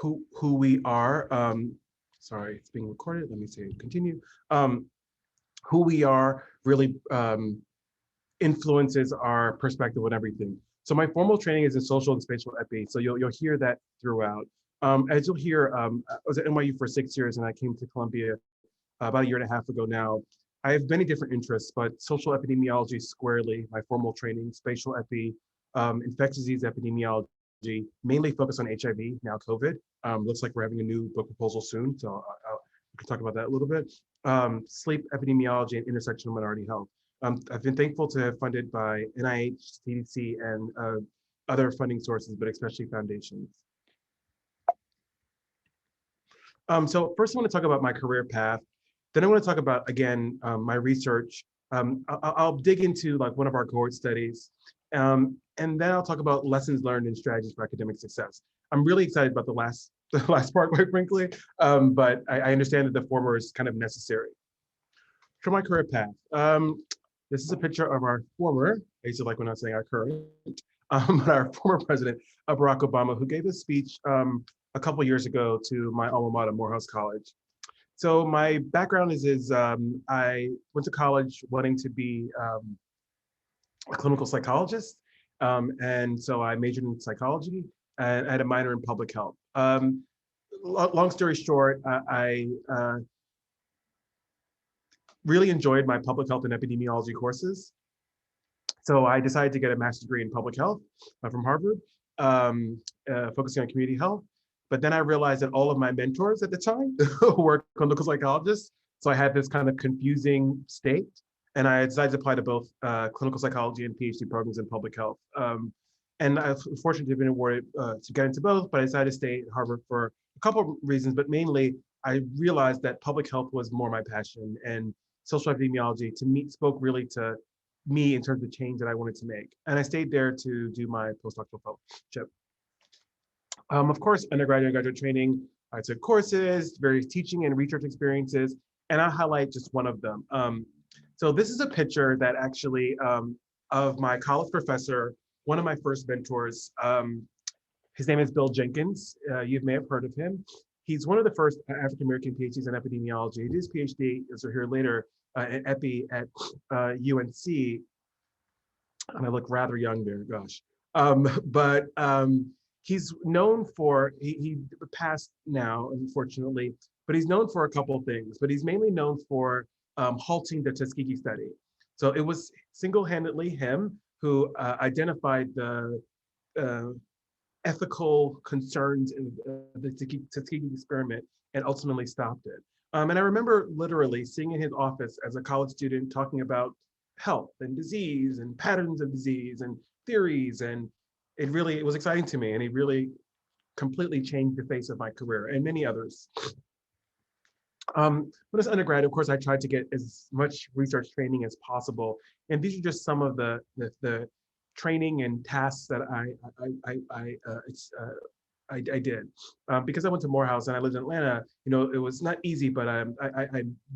who we are. Sorry, it's being recorded. Let me say continue. Who we are really influences our perspective on everything. So my formal training is in social and spatial epi. So you'll hear that throughout. As you'll hear, I was at NYU for 6 years and I came to Columbia about a year and a half ago now. I have many different interests, but social epidemiology squarely, my formal training, spatial epi, infectious disease epidemiology, mainly focused on HIV, now COVID. Looks like we're having a new book proposal soon, so we can talk about that a little bit. Sleep epidemiology and intersectional minority health. I've been thankful to have funded by NIH, CDC, and other funding sources, but especially foundations. So first I want to talk about my career path. Then I want to talk about, again, my research. I'll dig into like one of our cohort studies. And then I'll talk about lessons learned and strategies for academic success. I'm really excited about the last part, quite frankly, but I understand that the former is kind of necessary. For my career path, this is a picture of our former, I used to like when I was saying our current, but our former president, Barack Obama, who gave a speech a couple years ago to my alma mater, Morehouse College. So my background is I went to college wanting to be a clinical psychologist. And so I majored in psychology and I had a minor in public health. Long story short, I really enjoyed my public health and epidemiology courses. So I decided to get a master's degree in public health from Harvard, focusing on community health. But then I realized that all of my mentors at the time were clinical psychologists. So I had this kind of confusing state. And I decided to apply to both clinical psychology and PhD programs in public health. And I was fortunate to have been awarded to get into both, but I decided to stay at Harvard for a couple of reasons, but mainly I realized that public health was more my passion, and social epidemiology to me spoke really to me in terms of the change that I wanted to make. And I stayed there to do my postdoctoral fellowship. Of course, undergraduate and graduate training, I took courses, various teaching and research experiences, and I'll highlight just one of them. So this is a picture that actually of my college professor, one of my first mentors. His name is Bill Jenkins. You may have heard of him. He's one of the first African-American PhDs in epidemiology. He did his PhD, as we'll hear later, in epi at UNC. And I look rather young there, gosh. But he's known for, he passed now, unfortunately, but he's known for a couple of things, but he's mainly known for halting the Tuskegee study. So it was single-handedly him who identified the ethical concerns in the Tuskegee experiment and ultimately stopped it. And I remember literally sitting in his office as a college student talking about health and disease and patterns of disease and theories, and it was exciting to me, and it really completely changed the face of my career and many others. When I was undergrad, of course, I tried to get as much research training as possible, and these are just some of the training and tasks that I did. Because I went to Morehouse and I lived in Atlanta, it was not easy, but I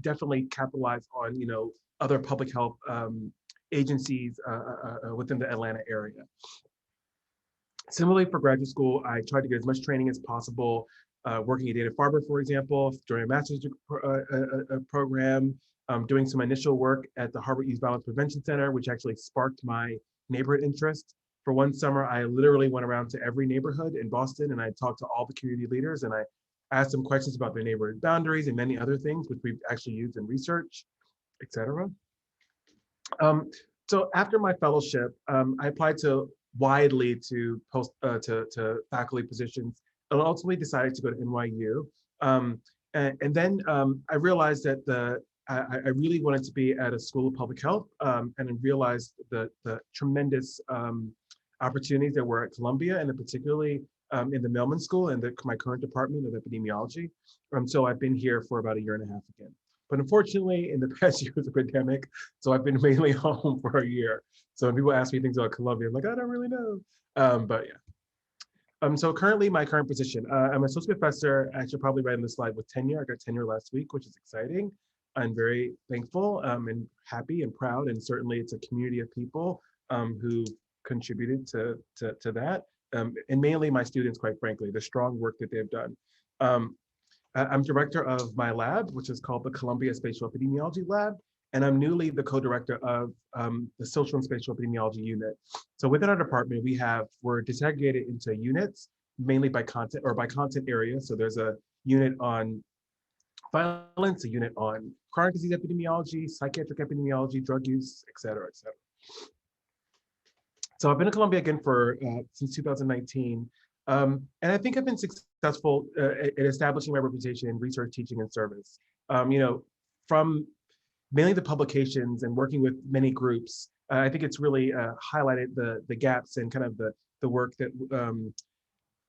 definitely capitalized on, other public health agencies within the Atlanta area. Similarly, for graduate school, I tried to get as much training as possible, working at Dana-Farber, for example, during a master's program, doing some initial work at the Harvard Youth Violence Prevention Center, which actually sparked my neighborhood interest. For one summer, I literally went around to every neighborhood in Boston and I talked to all the community leaders and I asked them questions about their neighborhood boundaries and many other things, which we've actually used in research, et cetera. So after my fellowship, I applied widely to faculty positions and ultimately decided to go to NYU. And then I realized that I really wanted to be at a school of public health, and I realized the tremendous opportunities that were at Columbia, and particularly in the Millman School and my current department of epidemiology. So I've been here for about a year and a half again. But unfortunately, in the past year of the pandemic, so I've been mainly home for a year. So when people ask me things about Columbia, I'm like, I don't really know. But yeah. So currently, my current position, I'm an associate professor. I should probably write on the slide with tenure. I got tenure last week, which is exciting. I'm very thankful and happy and proud, and certainly it's a community of people who contributed to that. and mainly my students, quite frankly, the strong work that they've done. I'm director of my lab, which is called the Columbia Spatial Epidemiology Lab, and I'm newly the co-director of the Social and Spatial Epidemiology Unit. So within our department, we're disaggregated into units, mainly by content or by content area. So there's a unit on violence, a unit on chronic disease epidemiology, psychiatric epidemiology, drug use, et cetera, et cetera. So I've been at Columbia again for since 2019. And I think I've been successful at establishing my reputation in research, teaching, and service. From mainly the publications and working with many groups, I think it's really highlighted the gaps and kind of the work that,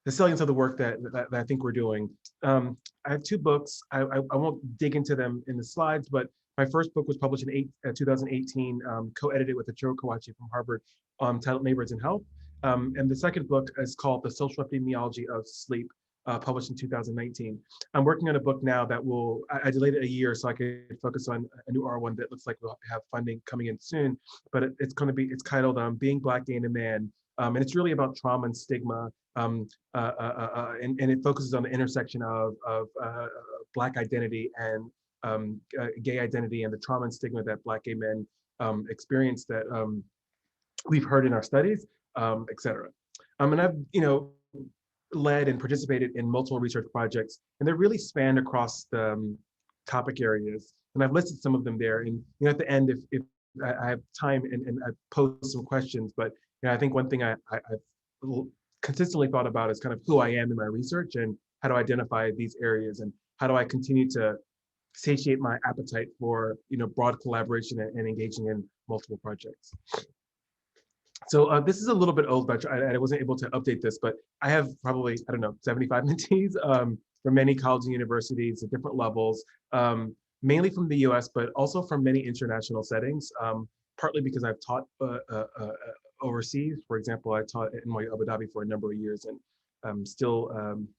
the salience of the work that I think we're doing. I have 2 books. I won't dig into them in the slides, but my first book was published in 2018, co-edited with Achiro Kawachi from Harvard, titled Neighborhoods and Health. And the second book is called The Social Epidemiology of Sleep, published in 2019. I'm working on a book now that I delayed it a year so I could focus on a new R1 that looks like we'll have funding coming in soon, but it's titled Being Black, Gay, and a Man. And it's really about trauma and stigma, and it focuses on the intersection of Black identity and gay identity and the trauma and stigma that Black gay men experience that we've heard in our studies, et cetera. And I've led and participated in multiple research projects, and they really span across the topic areas. And I've listed some of them there. And at the end, if I have time and I pose some questions, but I think one thing I've consistently thought about is kind of who I am in my research and how to identify these areas and how do I continue to satiate my appetite for broad collaboration and engaging in multiple projects. So this is a little bit old, but I wasn't able to update this, but I have probably, 75 mentees from many colleges and universities at different levels, mainly from the US, but also from many international settings, partly because I've taught overseas. For example, I taught at NYU Abu Dhabi for a number of years and still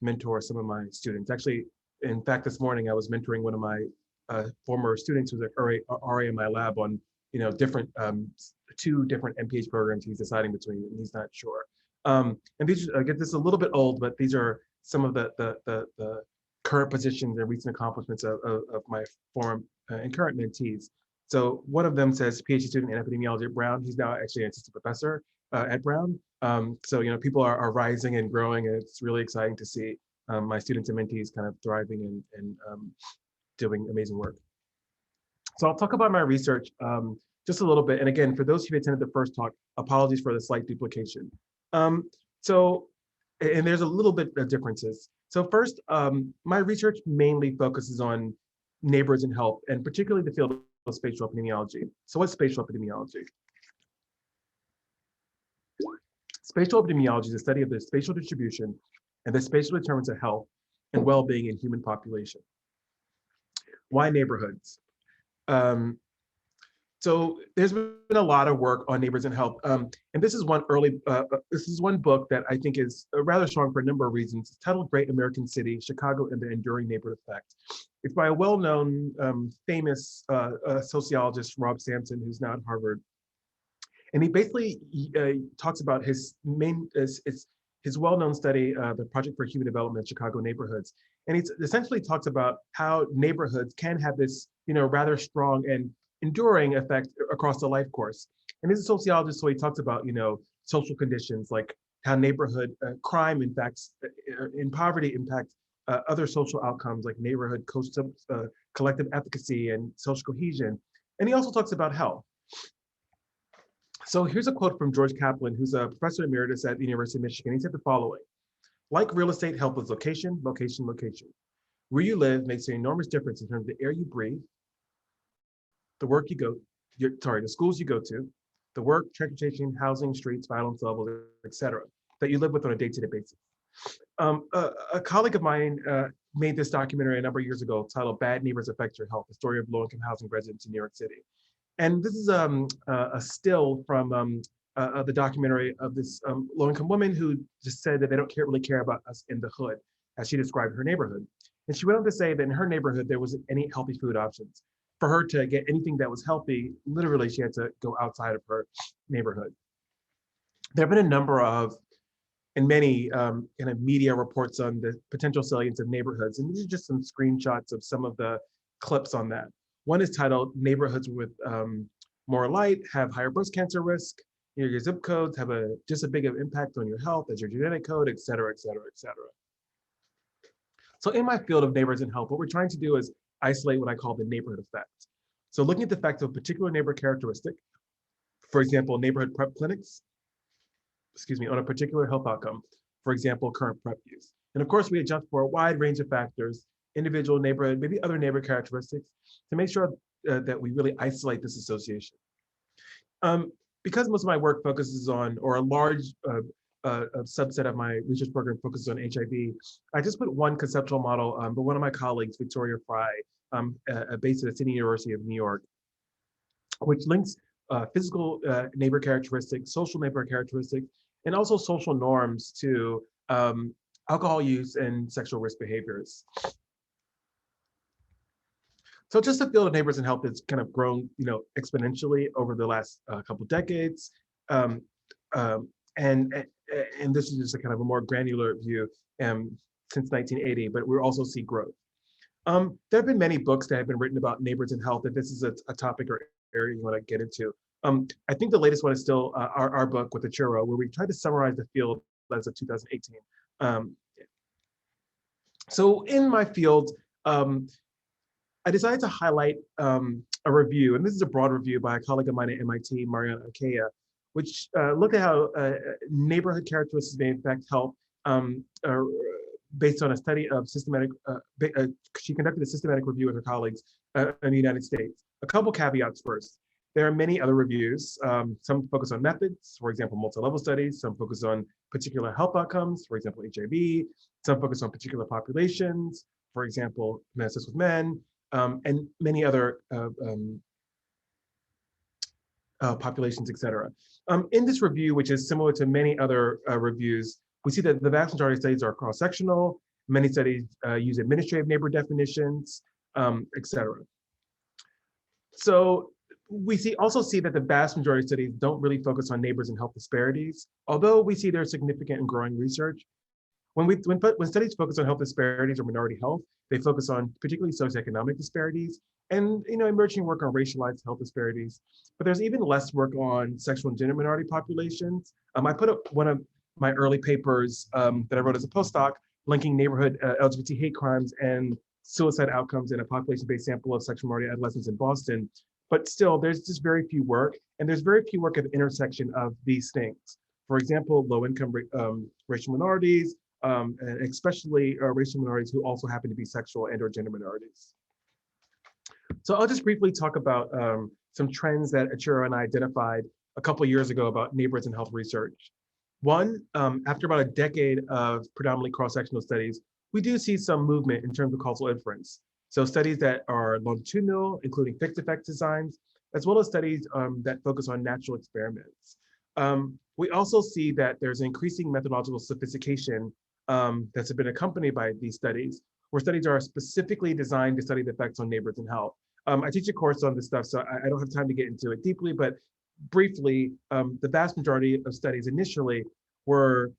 mentor some of my students. Actually, in fact, this morning I was mentoring one of my former students who's an RA in my lab on different 2 different MPH programs he's deciding between, and he's not sure. And these, again, this is a little bit old, but these are some of the current positions and recent accomplishments of my former and current mentees. So one of them says PhD student in epidemiology at Brown. He's now actually an assistant professor at Brown. So people are rising and growing, and it's really exciting to see my students and mentees kind of thriving and doing amazing work. So I'll talk about my research just a little bit. And again, for those who attended the first talk, apologies for the slight duplication. And there's a little bit of differences. So first, my research mainly focuses on neighborhoods and health, and particularly the field of spatial epidemiology. So what's spatial epidemiology? Spatial epidemiology is the study of the spatial distribution and the spatial determinants of health and well-being in human population. Why neighborhoods? So there's been a lot of work on neighborhoods and health, and this is one book that I think is rather strong for a number of reasons. It's titled Great American City, Chicago and the Enduring Neighborhood Effect. It's by a well-known, famous sociologist, Rob Sampson, who's now at Harvard. And he basically talks about his well-known study, the Project for Human Development in Chicago Neighborhoods. And he essentially talks about how neighborhoods can have this, rather strong and enduring effect across the life course. And he's a sociologist, so he talks about, social conditions, like how neighborhood crime impacts, in poverty impacts other social outcomes like neighborhood collective efficacy and social cohesion. And he also talks about health. So here's a quote from George Kaplan, who's a professor emeritus at the University of Michigan. He said the following: like real estate, health is location, location, location. Where you live makes an enormous difference in terms of the air you breathe, the schools you go to, the work, transportation, housing, streets, violence levels, etc., that you live with on a day-to-day basis. A colleague of mine made this documentary a number of years ago titled Bad Neighbors Affect Your Health, the story of low-income housing residents in New York City. And this is a still from the documentary of this low-income woman who just said that they don't really care about us in the hood, as she described her neighborhood. And she went on to say that in her neighborhood, there wasn't any healthy food options. For her to get anything that was healthy, literally she had to go outside of her neighborhood. There have been a number of and many kind of media reports on the potential salience of neighborhoods. And these are just some screenshots of some of the clips on that. One is titled "Neighborhoods with More Light Have Higher Breast Cancer Risk. Your zip codes have just a big impact on your health as your genetic code, et cetera, et cetera, et cetera." So in my field of neighborhoods and health, what we're trying to do is isolate what I call the neighborhood effect. So looking at the effect of a particular neighborhood characteristic, for example, neighborhood PrEP clinics, on a particular health outcome, for example, current PrEP use. And of course, we adjust for a wide range of factors, individual neighborhood, maybe other neighborhood characteristics, to make sure that we really isolate this association. Because most of my work focuses on, or a large a subset of my research program focuses on HIV, I just put one conceptual model, but one of my colleagues, Victoria Fry, based at the City University of New York, which links physical neighbor characteristics, social neighbor characteristics, and also social norms to alcohol use and sexual risk behaviors. So just the field of neighbors and health has kind of grown, exponentially over the last couple of decades. And this is just a kind of a more granular view since 1980, but we also see growth. There have been many books that have been written about neighbors and health, if this is a topic or area you want to get into. I think the latest one is still our book with Achiro, where we tried to summarize the field as of 2018. So in my field, I decided to highlight a review, and this is a broad review by a colleague of mine at MIT, Mariana Akea, which looked at how neighborhood characteristics may affect health based on a study of systematic, she conducted a systematic review with her colleagues in the United States. A couple caveats first. There are many other reviews. Some focus on methods, for example, multi-level studies. Some focus on particular health outcomes, for example, HIV. Some focus on particular populations, for example, sex with men, and many other populations, et cetera. In this review, which is similar to many other reviews, we see that the vast majority of studies are cross-sectional. Many studies use administrative neighbor definitions, et cetera. So we also see that the vast majority of studies don't really focus on neighbors and health disparities, although we see there's significant and growing research. When studies focus on health disparities or minority health, they focus on particularly socioeconomic disparities and emerging work on racialized health disparities. But there's even less work on sexual and gender minority populations. I put up one of my early papers that I wrote as a postdoc, linking neighborhood LGBT hate crimes and suicide outcomes in a population-based sample of sexual minority adolescents in Boston. But still, there's just very few work, and there's very few work at the intersection of these things. For example, low-income racial minorities, and especially racial minorities who also happen to be sexual and/or gender minorities. So I'll just briefly talk about some trends that Achiro and I identified a couple of years ago about neighborhoods and health research. One, after about a decade of predominantly cross-sectional studies, we do see some movement in terms of causal inference. So studies that are longitudinal, including fixed effect designs, as well as studies that focus on natural experiments. We also see that there's increasing methodological sophistication that's been accompanied by these studies, where studies are specifically designed to study the effects on neighbors and health. I teach a course on this stuff, so I don't have time to get into it deeply, but briefly, the vast majority of studies initially were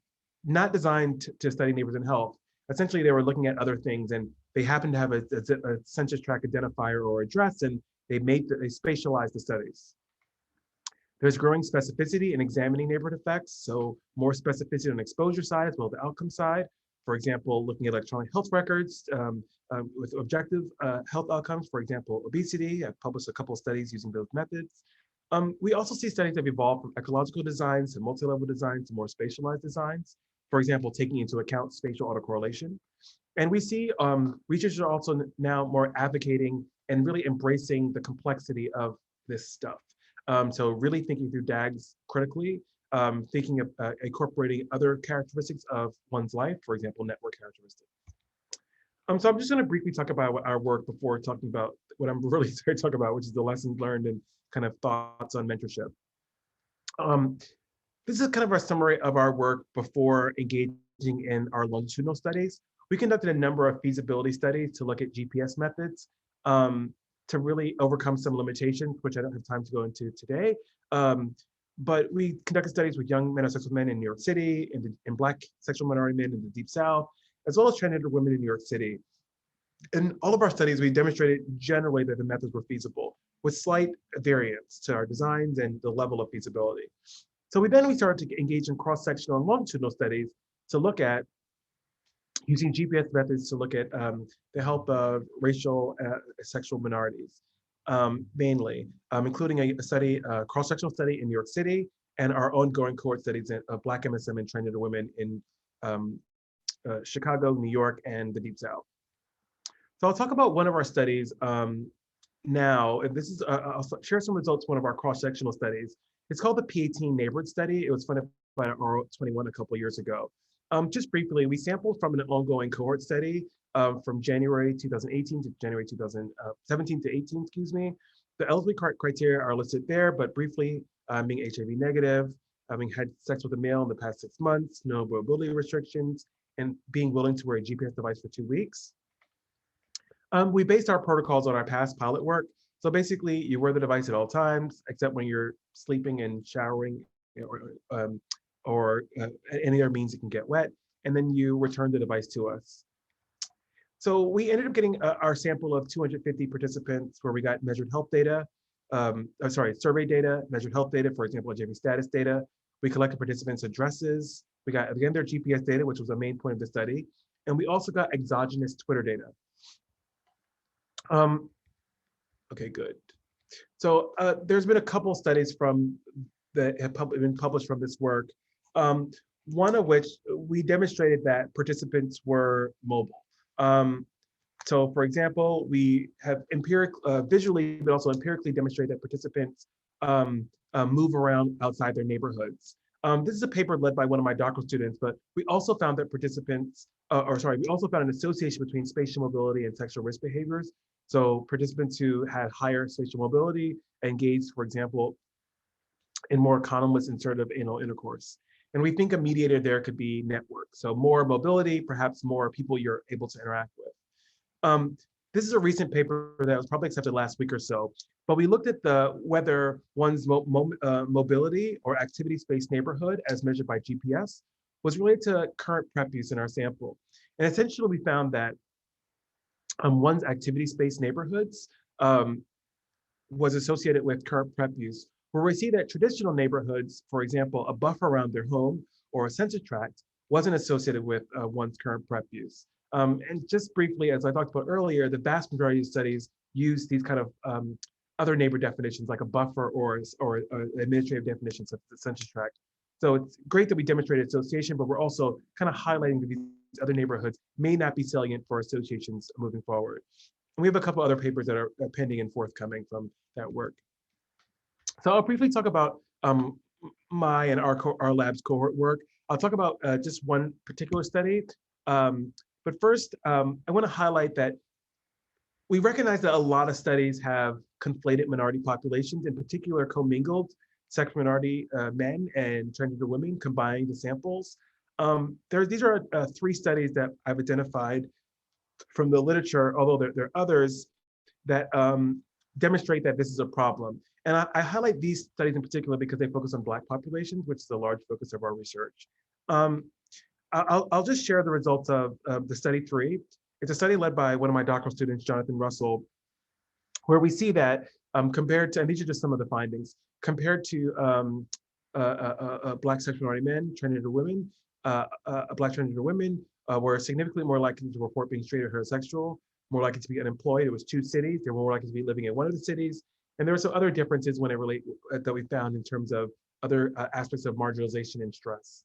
not designed to study neighbors and health. Essentially, they were looking at other things, and they happened to have a census tract identifier or address, and they spatialized the studies. There's growing specificity in examining neighborhood effects, so more specificity on the exposure side as well as the outcome side. For example, looking at electronic health records with objective health outcomes, for example, obesity. I've published a couple of studies using those methods. We also see studies that have evolved from ecological designs to multi-level designs to more spatialized designs, for example, taking into account spatial autocorrelation. And we see researchers are also now more advocating and really embracing the complexity of this stuff. So really thinking through DAGs critically, thinking of incorporating other characteristics of one's life, for example, network characteristics. So I'm just going to briefly talk about our work before talking about what I'm really here to talk about, which is the lessons learned and kind of thoughts on mentorship. This is kind of our summary of our work before engaging in our longitudinal studies. We conducted a number of feasibility studies to look at GPS methods to really overcome some limitations, which I don't have time to go into today. But we conducted studies with young heterosexual men in New York City, and Black sexual minority men in the Deep South, as well as transgender women in New York City. In all of our studies, we demonstrated generally that the methods were feasible, with slight variance to our designs and the level of feasibility. So we started to engage in cross-sectional and longitudinal studies to look at using GPS methods to look at the health of racial sexual minorities, mainly, including a study, a cross-sectional study in New York City, and our ongoing cohort studies of Black MSM and transgender women in Chicago, New York, and the Deep South. So I'll talk about one of our studies now, and this is, I'll share some results from one of our cross-sectional studies. It's called the P18 Neighborhood Study. It was funded by R21 a couple of years ago. Just briefly, we sampled from an ongoing cohort study from January 2018 to January 2017 to 18, excuse me. The eligibility criteria are listed there, but briefly, being HIV negative, having had sex with a male in the past 6 months, no mobility restrictions, and being willing to wear a GPS device for 2 weeks. We based our protocols on our past pilot work. So basically, you wear the device at all times, except when you're sleeping and showering, or any other means it can get wet, and then you return the device to us. So we ended up getting our sample of 250 participants where we got measured health data, survey data, measured health data, for example, HIV status data. We collected participants' addresses. We got, again, their GPS data, which was the main point of the study. And we also got exogenous Twitter data. Okay, good. So there's been a couple studies that have been published from this work. One of which we demonstrated that participants were mobile. So for example, we have visually, but also empirically demonstrated that participants move around outside their neighborhoods. This is a paper led by one of my doctoral students, but we also found that we also found an association between spatial mobility and sexual risk behaviors. So participants who had higher spatial mobility engaged, for example, in more condomless insertive anal intercourse. And we think a mediator there could be network. So more mobility, perhaps more people you're able to interact with. This is a recent paper that was probably accepted last week or so, but we looked at whether one's mobility or activity-based neighborhood as measured by GPS was related to current PrEP use in our sample. And essentially we found that one's activity-based neighborhoods was associated with current PrEP use, where we see that traditional neighborhoods, for example, a buffer around their home or a census tract, wasn't associated with one's current PrEP use. And just briefly, as I talked about earlier, the vast majority of studies use these kind of other neighbor definitions like a buffer or administrative definitions of the census tract. So it's great that we demonstrated association, but we're also kind of highlighting that these other neighborhoods may not be salient for associations moving forward. And we have a couple other papers that are pending and forthcoming from that work. So I'll briefly talk about my and our lab's cohort work. I'll talk about just one particular study. But first, I want to highlight that we recognize that a lot of studies have conflated minority populations, in particular commingled sexual minority men and transgender women, combining the samples. These are 3 studies that I've identified from the literature, although there are others that demonstrate that this is a problem. And I highlight these studies in particular because they focus on Black populations, which is a large focus of our research. I'll just share the results of the study 3. It's a study led by one of my doctoral students, Jonathan Russell, where we see that compared to, and these are just some of the findings, compared to Black sexual minority men, transgender women, Black transgender women were significantly more likely to report being straight or heterosexual, more likely to be unemployed. It was 2 cities. They were more likely to be living in one of the cities. And there were some other differences when it relate that we found in terms of other aspects of marginalization and stress.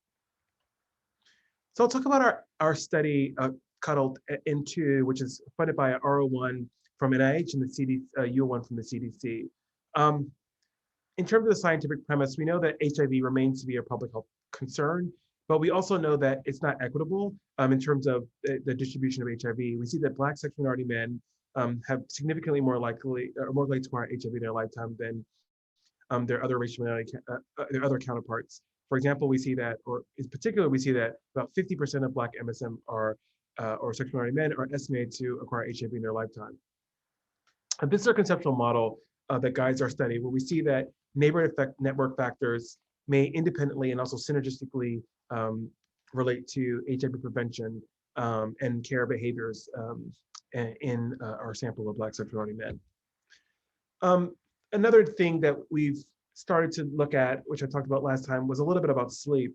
So I'll talk about our study called N2, which is funded by R01 from NIH and the U01 from the CDC. In terms of the scientific premise, we know that HIV remains to be a public health concern, but we also know that it's not equitable in terms of the distribution of HIV. We see that Black sexual minority men have significantly more likely to acquire HIV in their lifetime than their other racial minority, their other counterparts. For example, we see that, or in particular, we see that about 50% of Black MSM or sexual minority men are estimated to acquire HIV in their lifetime. And this is our conceptual model that guides our study, where we see that neighborhood network factors may independently and also synergistically relate to HIV prevention and care behaviors in our sample of Black sexual minority men. Another thing that we've started to look at, which I talked about last time, was a little bit about sleep.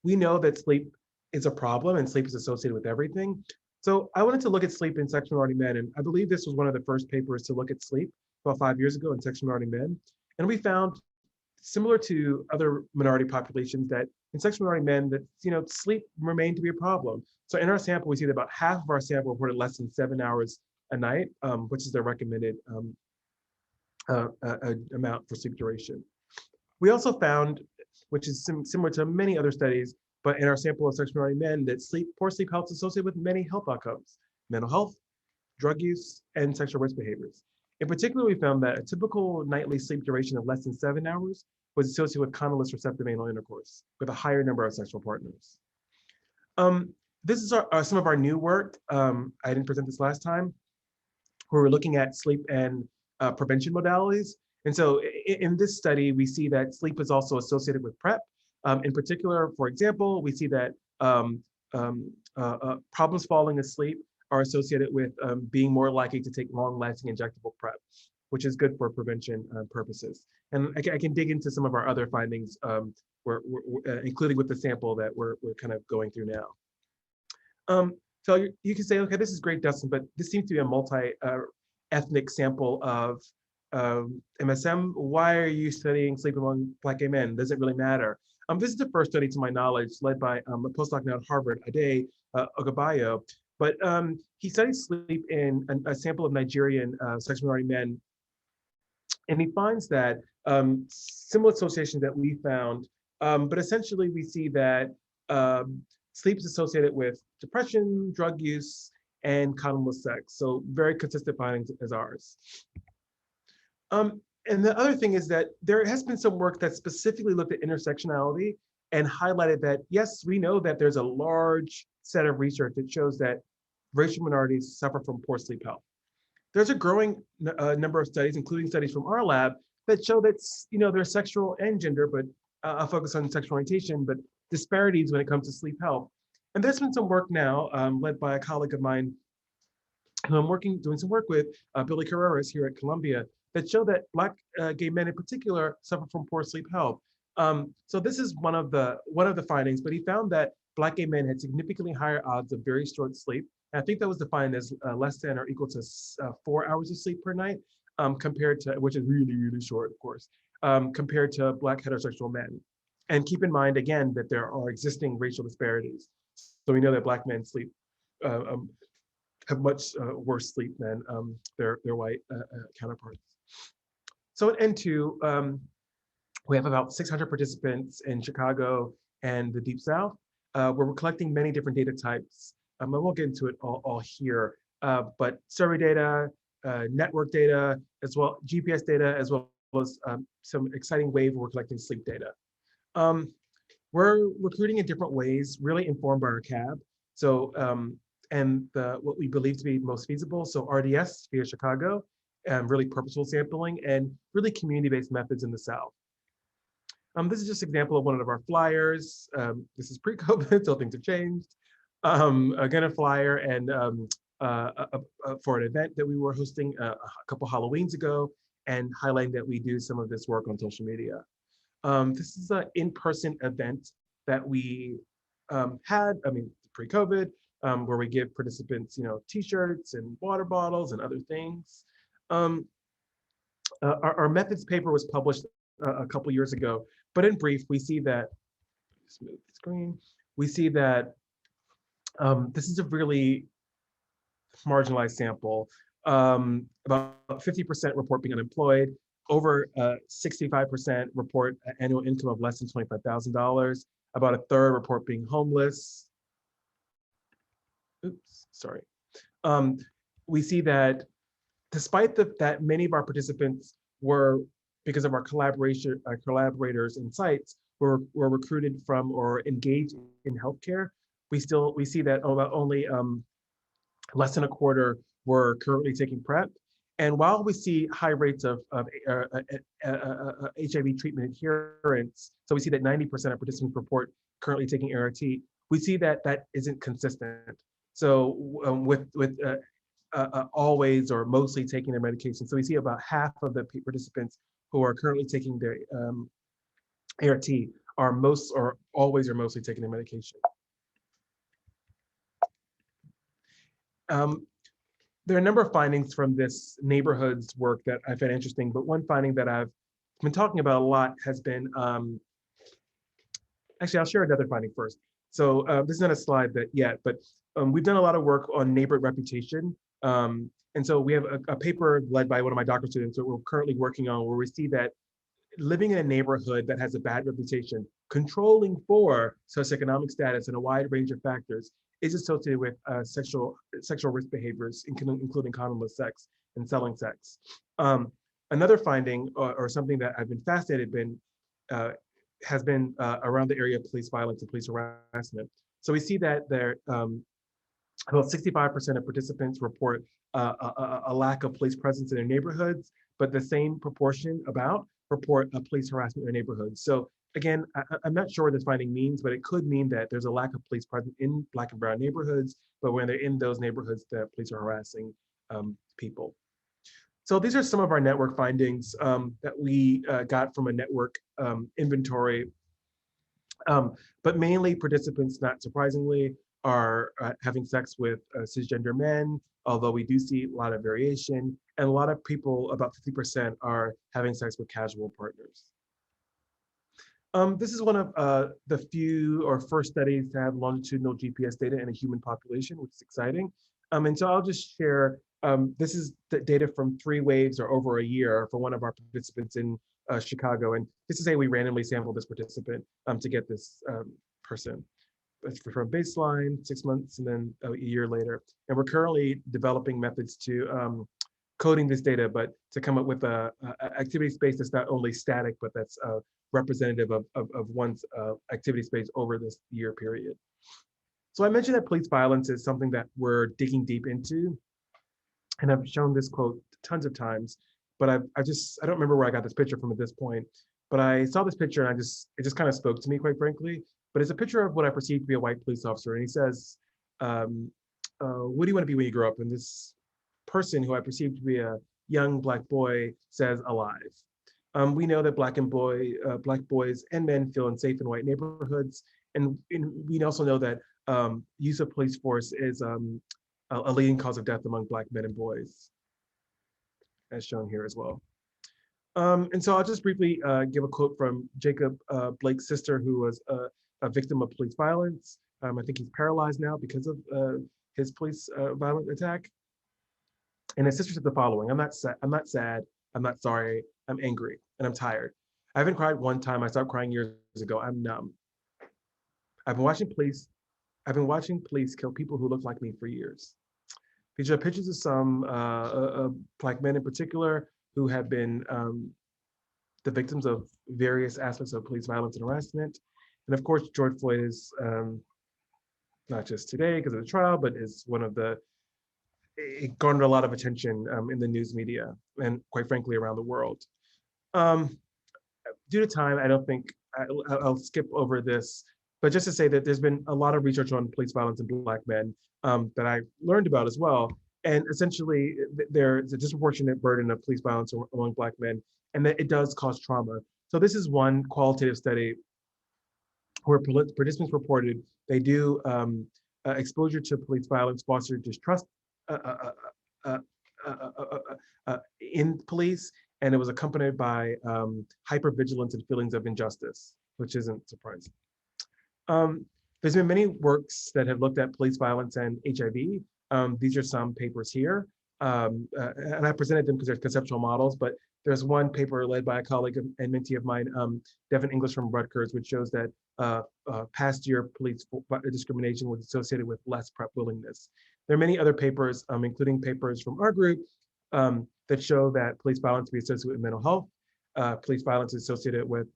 We know that sleep is a problem and sleep is associated with everything. So I wanted to look at sleep in sexual minority men, and I believe this was one of the first papers to look at sleep about 5 years ago in sexual minority men. And we found, similar to other minority populations, that in sexual minority men, that sleep remained to be a problem. So in our sample, we see that about half of our sample reported less than 7 hours a night, which is the recommended amount for sleep duration. We also found, which is similar to many other studies, but in our sample of sexual minority men, that poor sleep health is associated with many health outcomes: mental health, drug use, and sexual risk behaviors. In particular, we found that a typical nightly sleep duration of less than 7 hours was associated with condyless receptive anal intercourse, with a higher number of sexual partners. This is some of our new work. I didn't present this last time, where we're looking at sleep and prevention modalities. And so in this study, we see that sleep is also associated with PrEP. In particular, for example, we see that problems falling asleep are associated with being more likely to take long-lasting injectable PrEP, which is good for prevention purposes. And I can dig into some of our other findings, including with the sample that we're kind of going through now. So you can say, okay, this is great, Dustin, but this seems to be a multi-ethnic sample of MSM. Why are you studying sleep among Black gay men? Does it really matter? This is the first study, to my knowledge, led by a postdoc now at Harvard, Ade Ogabayo. But he studied sleep in a sample of Nigerian sexual minority men. And he finds that similar associations that we found, but essentially we see that sleep is associated with depression, drug use, and condomless sex. So very consistent findings as ours. And the other thing is that there has been some work that specifically looked at intersectionality and highlighted that, yes, we know that there's a large set of research that shows that racial minorities suffer from poor sleep health. There's a growing number of studies, including studies from our lab, that show that there's sexual and gender, but I'll focus on sexual orientation, but disparities when it comes to sleep health. And there's been some work now led by a colleague of mine who I'm doing some work with, Billy Carreras here at Columbia, that show that Black gay men in particular suffer from poor sleep health. So this is one of the findings, but he found that Black gay men had significantly higher odds of very short sleep. And I think that was defined as less than or equal to 4 hours of sleep per night, compared to, which is really, really short, of course, compared to Black heterosexual men. And keep in mind, again, that there are existing racial disparities. So we know that Black men have much worse sleep than their white counterparts. So at N2, we have about 600 participants in Chicago and the Deep South, where we're collecting many different data types. I won't get into it all here, but survey data, network data, as well GPS data, as well as some exciting ways we're collecting sleep data. We're recruiting in different ways, really informed by our CAB. So, and what we believe to be most feasible. So RDS via Chicago, really purposeful sampling, and really community-based methods in the South. This is just an example of one of our flyers. This is pre-COVID, so things have changed. Again, a flyer and for an event that we were hosting a couple Halloweens ago, and highlighting that we do some of this work on social media. This is an in-person event that we had, pre-COVID, where we give participants, t-shirts and water bottles and other things. Our methods paper was published a couple years ago, but in brief, we see that, just move the screen, we see that this is a really marginalized sample. About 50% report being unemployed, over 65% report annual income of less than $25,000, about a third report being homeless. Oops, sorry. We see that despite that many of our participants were, because of our collaborators and sites, were recruited from or engaged in healthcare, we see that about only less than a quarter were currently taking PrEP, And while we see high rates of HIV treatment adherence, so we see that 90% of participants report currently taking ART, we see that that isn't consistent. So always or mostly taking their medication. So we see about half of the participants who are currently taking their ART are most or always or mostly taking their medication. There are a number of findings from this neighborhoods work that I found interesting, but one finding that I've been talking about a lot has been, actually, I'll share another finding first. So this is not a slide that yet, but we've done a lot of work on neighborhood reputation. And so we have a paper led by one of my doctoral students that we're currently working on where we see that living in a neighborhood that has a bad reputation, controlling for socioeconomic status and a wide range of factors is associated with sexual risk behaviors, including condomless sex and selling sex. Another finding or something that I've been fascinated has been around the area of police violence and police harassment. So we see that there about 65% of participants report a lack of police presence in their neighborhoods, but the same proportion report police harassment in their neighborhoods. So again, I'm not sure what this finding means, but it could mean that there's a lack of police presence in Black and brown neighborhoods, but when they're in those neighborhoods, the police are harassing people. So these are some of our network findings that we got from a network inventory, but mainly participants, not surprisingly, are having sex with cisgender men, although we do see a lot of variation, and a lot of people, about 50%, are having sex with casual partners. This is one of the few or first studies to have longitudinal GPS data in a human population, which is exciting. And so I'll just share, this is the data from 3 waves or over a year for one of our participants in Chicago. And just to say we randomly sampled this participant to get this person. It's from baseline, 6 months, and then a year later. And we're currently developing methods to coding this data, but to come up with a activity space that's not only static, but that's representative of one's activity space over this year period. So I mentioned that police violence is something that we're digging deep into. And I've shown this quote tons of times, but I don't remember where I got this picture from at this point, but I saw this picture and it just kind of spoke to me, quite frankly. But it's a picture of what I perceive to be a white police officer. And he says, what do you want to be when you grow up? And this person who I perceive to be a young Black boy says, alive. We know that Black boys and men feel unsafe in white neighborhoods. And we also know that use of police force is a leading cause of death among Black men and boys, as shown here as well. And so I'll just briefly give a quote from Jacob Blake's sister, who was a victim of police violence. I think he's paralyzed now because of his police violent attack. And his sister said the following: I'm not sad, I'm not sorry, I'm angry, and I'm tired. I haven't cried one time. I stopped crying years ago. I'm numb. I've been watching police kill people who look like me for years. These are pictures of some Black men in particular who have been the victims of various aspects of police violence and harassment. And of course, George Floyd is not just today because of the trial, but is one of it garnered a lot of attention in the news media and quite frankly around the world. Due to time, I don't think I'll skip over this, but just to say that there's been a lot of research on police violence in Black men that I learned about as well. And essentially, there's a disproportionate burden of police violence among Black men, and that it does cause trauma. So this is one qualitative study where participants reported they do exposure to police violence foster distrust in police, and it was accompanied by hypervigilance and feelings of injustice, which isn't surprising. There's been many works that have looked at police violence and HIV. These are some papers here, and I presented them because they're conceptual models, but there's one paper led by a colleague and mentee of mine, Devin English from Rutgers, which shows that past year police discrimination was associated with less PrEP willingness. There are many other papers, including papers from our group, that show that police violence be associated with mental health, police violence is associated with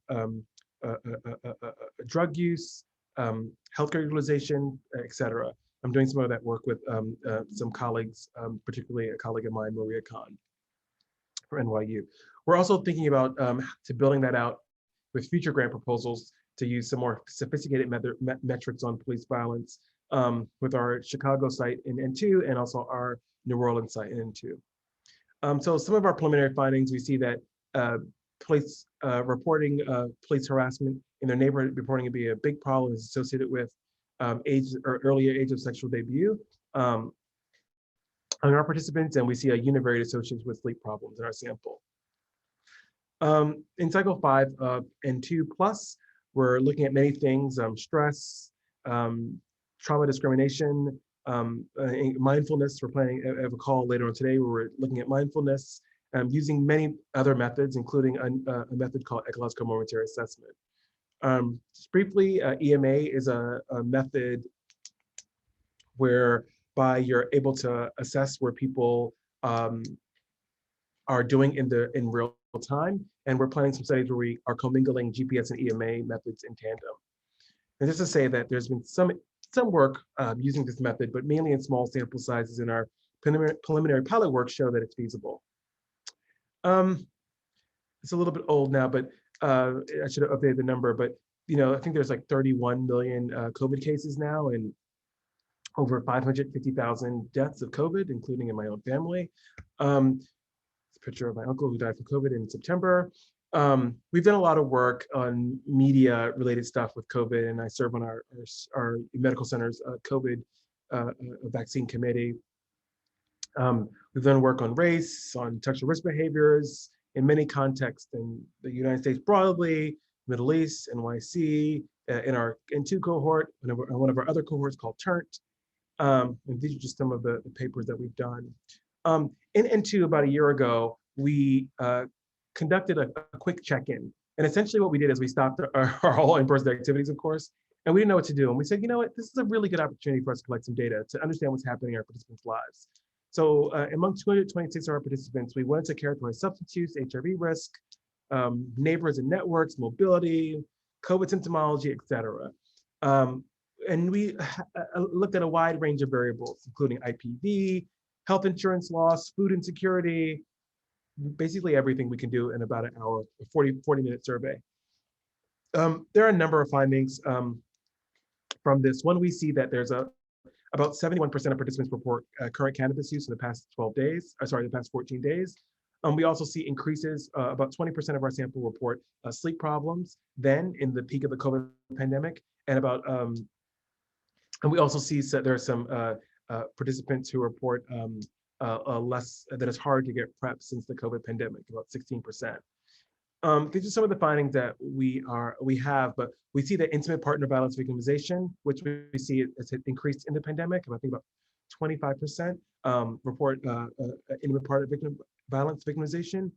drug use, healthcare utilization, et cetera. I'm doing some of that work with some colleagues, particularly a colleague of mine, Maria Khan. for NYU. We're also thinking about to building that out with future grant proposals to use some more sophisticated metrics on police violence with our Chicago site in N2 and also our New Orleans site in N2. So some of our preliminary findings, we see that police reporting police harassment in their neighborhood, reporting to be a big problem, is associated with age or earlier age of sexual debut on our participants, and we see a univariate association with sleep problems in our sample. In cycle 5 and 2 plus, we're looking at many things: stress, trauma discrimination, mindfulness. We're planning a call later on today where we're looking at mindfulness, using many other methods, including a method called ecological momentary assessment. Just briefly, EMA is a method whereby you're able to assess where people are doing in real time, and we're planning some studies where we are commingling GPS and EMA methods in tandem. And just to say that there's been some work using this method, but mainly in small sample sizes, in our preliminary pilot work show that it's feasible. It's a little bit old now, but I should have updated the number, but I think there's like 31 million COVID cases now and over 550,000 deaths of COVID, including in my own family. It's a picture of my uncle who died from COVID in September. We've done a lot of work on media related stuff with COVID, and I serve on our medical center's COVID vaccine committee. We've done work on race, on sexual risk behaviors in many contexts in the United States broadly, Middle East, NYC, in our N2 cohort, and one of our other cohorts called TURNT. And these are just some of the papers that we've done. In N2 about a year ago, we conducted a quick check-in. And essentially what we did is we stopped our whole in-person activities, of course, and we didn't know what to do. And we said, you know what, this is a really good opportunity for us to collect some data to understand what's happening in our participants' lives. So among 226 of our participants, we wanted to characterize substance use, HIV risk, neighbors and networks, mobility, COVID symptomology, et cetera. And we looked at a wide range of variables, including IPV, health insurance loss, food insecurity, basically everything we can do in about an hour, a 40-minute survey. There are a number of findings from this. One, we see that there's about 71% of participants report current cannabis use in the past 14 days. We also see increases, about 20% of our sample report sleep problems then in the peak of the COVID pandemic, and we also see there are some participants who report less, that it's hard to get PrEP since the COVID pandemic, about 16%. These are some of the findings that we have, but we see that intimate partner violence victimization, which we see has increased in the pandemic, and I think about 25% report intimate partner violence victimization,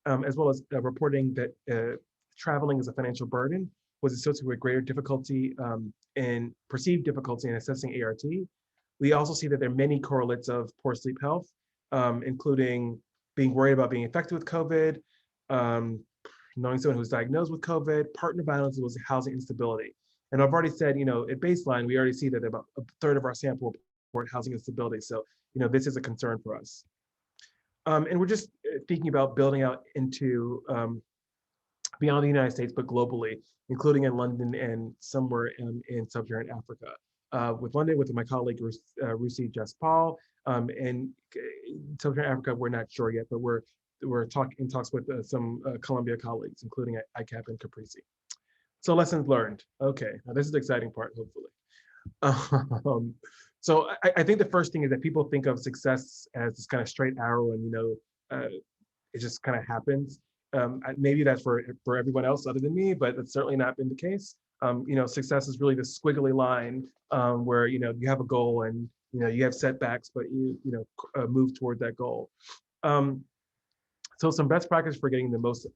as well as reporting that traveling as a financial burden was associated with greater difficulty and perceived difficulty in assessing ART. We also see that there are many correlates of poor sleep health, including being worried about being infected with COVID, knowing someone who's diagnosed with COVID, partner violence, was housing instability. And I've already said, at baseline, we already see that about a third of our sample report housing instability. So, this is a concern for us. And we're just thinking about building out into beyond the United States, but globally, including in London and somewhere in Sub-Saharan Africa. With London, with my colleague, Rusi Jaspal, and in Sub-Saharan Africa, we're not sure yet, but we're in talks with some Columbia colleagues, including at ICAP and Caprese. So lessons learned. Okay, now this is the exciting part, hopefully. So I think the first thing is that people think of success as this kind of straight arrow, and it just kind of happens. Maybe that's for everyone else other than me, but that's certainly not been the case. Success is really this squiggly line where you have a goal and you have setbacks, but you move toward that goal. So some best practice for getting the most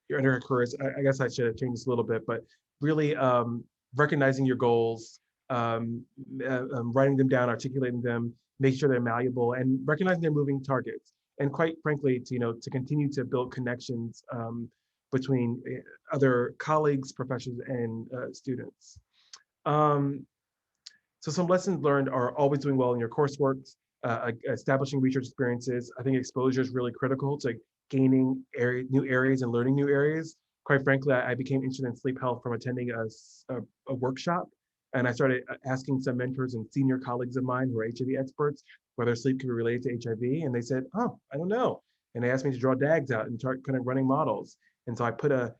your undergrad careers. I guess I should have changed this a little bit, but really recognizing your goals, writing them down, articulating them, make sure they're malleable, and recognizing they're moving targets. And quite frankly, to continue to build connections between other colleagues, professors, and students. So some lessons learned are always doing well in your coursework, establishing research experiences. I think exposure is really critical to gaining new areas and learning new areas. Quite frankly, I became interested in sleep health from attending a workshop. And I started asking some mentors and senior colleagues of mine who are HIV experts whether sleep can be related to HIV. And they said, oh, I don't know. And they asked me to draw DAGs out and start kind of running models. And so I put a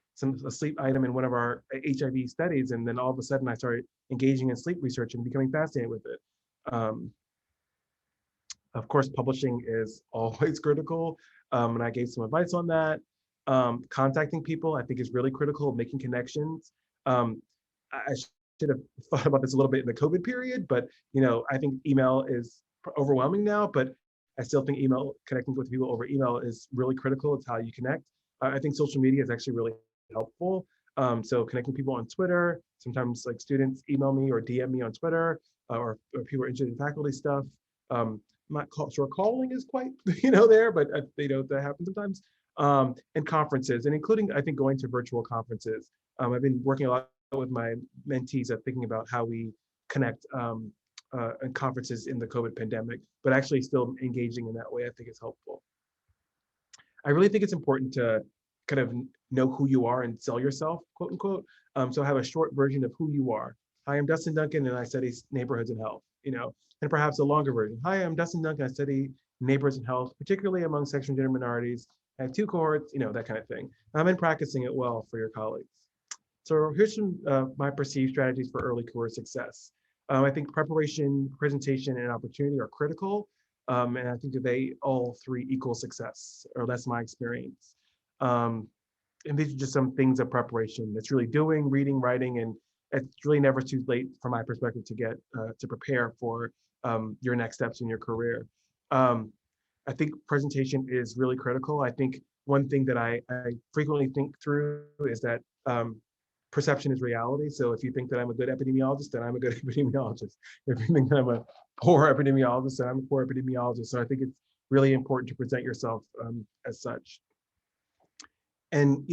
sleep item in one of our HIV studies. And then all of a sudden I started engaging in sleep research and becoming fascinated with it. Of course, publishing is always critical. And I gave some advice on that. Contacting people, I think, is really critical, making connections. I should have thought about this a little bit in the COVID period, but I think email is overwhelming now, but I still think connecting with people over email is really critical. It's how you connect. I think social media is actually really helpful. So connecting people on Twitter, sometimes like students email me or DM me on Twitter, or people are interested in faculty stuff. I'm not sure calling is quite, there, but that happens sometimes. And conferences, and including, I think, going to virtual conferences. I've been working a lot with my mentees of thinking about how we connect in conferences in the COVID pandemic, but actually still engaging in that way, I think is helpful. I really think it's important to kind of know who you are and sell yourself, quote unquote. So I have a short version of who you are. Hi, I'm Dustin Duncan and I study neighborhoods and health, and perhaps a longer version. Hi, I'm Dustin Duncan, I study neighborhoods and health, particularly among sexual and gender minorities. I have 2 cohorts, that kind of thing. I've been practicing it well for your colleagues. So here's some my perceived strategies for early career success. I think preparation, presentation, and opportunity are critical. And I think that they all 3 equal success, or that's my experience. And these are just some things of preparation. It's really doing, reading, writing, and it's really never too late from my perspective to get to prepare for your next steps in your career. I think presentation is really critical. I think one thing that I frequently think through is that perception is reality. So if you think that I'm a good epidemiologist, then I'm a good epidemiologist. If you think that I'm a poor epidemiologist, then I'm a poor epidemiologist. So I think it's really important to present yourself as such. And,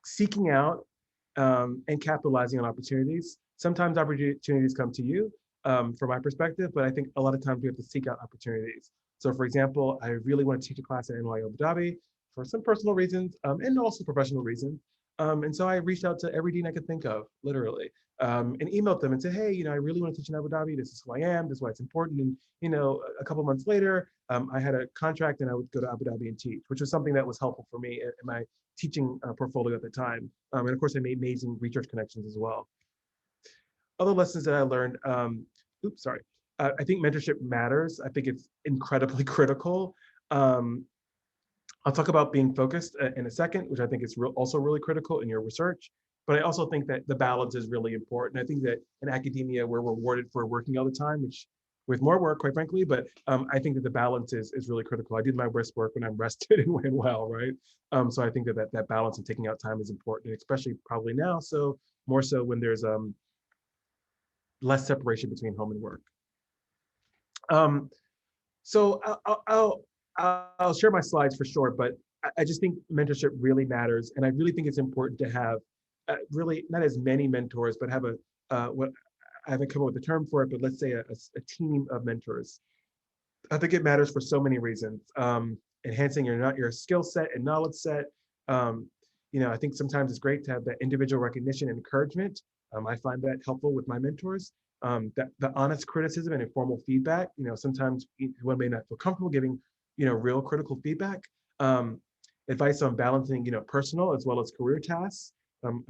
seeking out and capitalizing on opportunities. Sometimes opportunities come to you from my perspective, but I think a lot of times we have to seek out opportunities. So for example, I really want to teach a class at NYU Abu Dhabi for some personal reasons and also professional reasons. And so I reached out to every dean I could think of, literally, and emailed them and said, hey, I really want to teach in Abu Dhabi. This is who I am. This is why it's important. And, a couple months later, I had a contract and I would go to Abu Dhabi and teach, which was something that was helpful for me in my teaching portfolio at the time. And of course, I made amazing research connections as well. Other lessons that I learned, I think mentorship matters. I think it's incredibly critical. I'll talk about being focused in a second, which I think is also really critical in your research. But I also think that the balance is really important. I think that in academia, we're rewarded for working all the time, which with more work, quite frankly, but I think that the balance is really critical. I did my best work when I'm rested and when well, right? So I think that balance of taking out time is important, especially probably now, so more so when there's less separation between home and work. So I'll share my slides for sure, but I just think mentorship really matters. And I really think it's important to have really not as many mentors, but have what I haven't come up with a term for it, but let's say a team of mentors. I think it matters for so many reasons. Enhancing your skill set and knowledge set. I think sometimes it's great to have that individual recognition and encouragement. I find that helpful with my mentors. The honest criticism and informal feedback. Sometimes one may not feel comfortable giving real critical feedback. Advice on balancing personal as well as career tasks.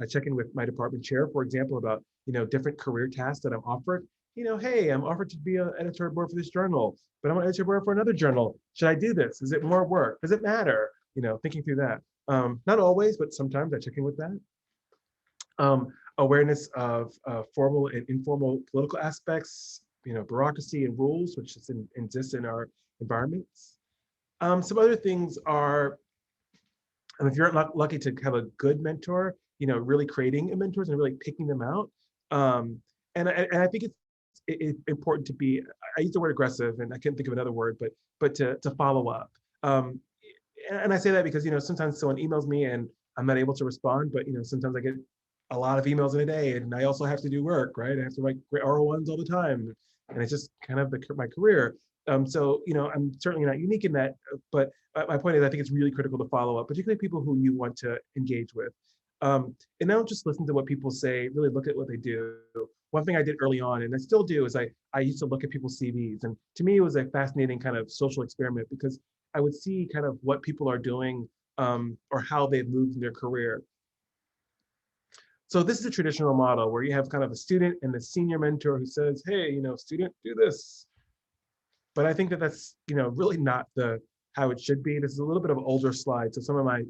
I check in with my department chair, for example, about different career tasks that I'm offered. Hey, I'm offered to be an editor board for this journal, but I'm an editor board for another journal. Should I do this? Is it more work? Does it matter? Thinking through that. Not always, but sometimes I check in with that. Awareness of formal and informal political aspects, bureaucracy and rules, which exists in our environments. Some other things are, if you're not lucky to have a good mentor, really creating a mentors and really picking them out. And I think it's important to be, I use the word aggressive and I can't think of another word, but to follow up. And I say that because, sometimes someone emails me and I'm not able to respond, but, sometimes I get a lot of emails in a day and I also have to do work, right? I have to write RO1s all the time. and it's just kind of my career. So, I'm certainly not unique in that, but my point is I think it's really critical to follow up, particularly people who you want to engage with. And don't just listen to what people say, really look at what they do. One thing I did early on, and I still do, is I used to look at people's CVs. And to me, it was a fascinating kind of social experiment because I would see kind of what people are doing or how they've moved in their career. So this is a traditional model where you have kind of a student and the senior mentor who says, hey, student, do this. But I think that that's, really not how it should be. This is a little bit of an older slide. So some of my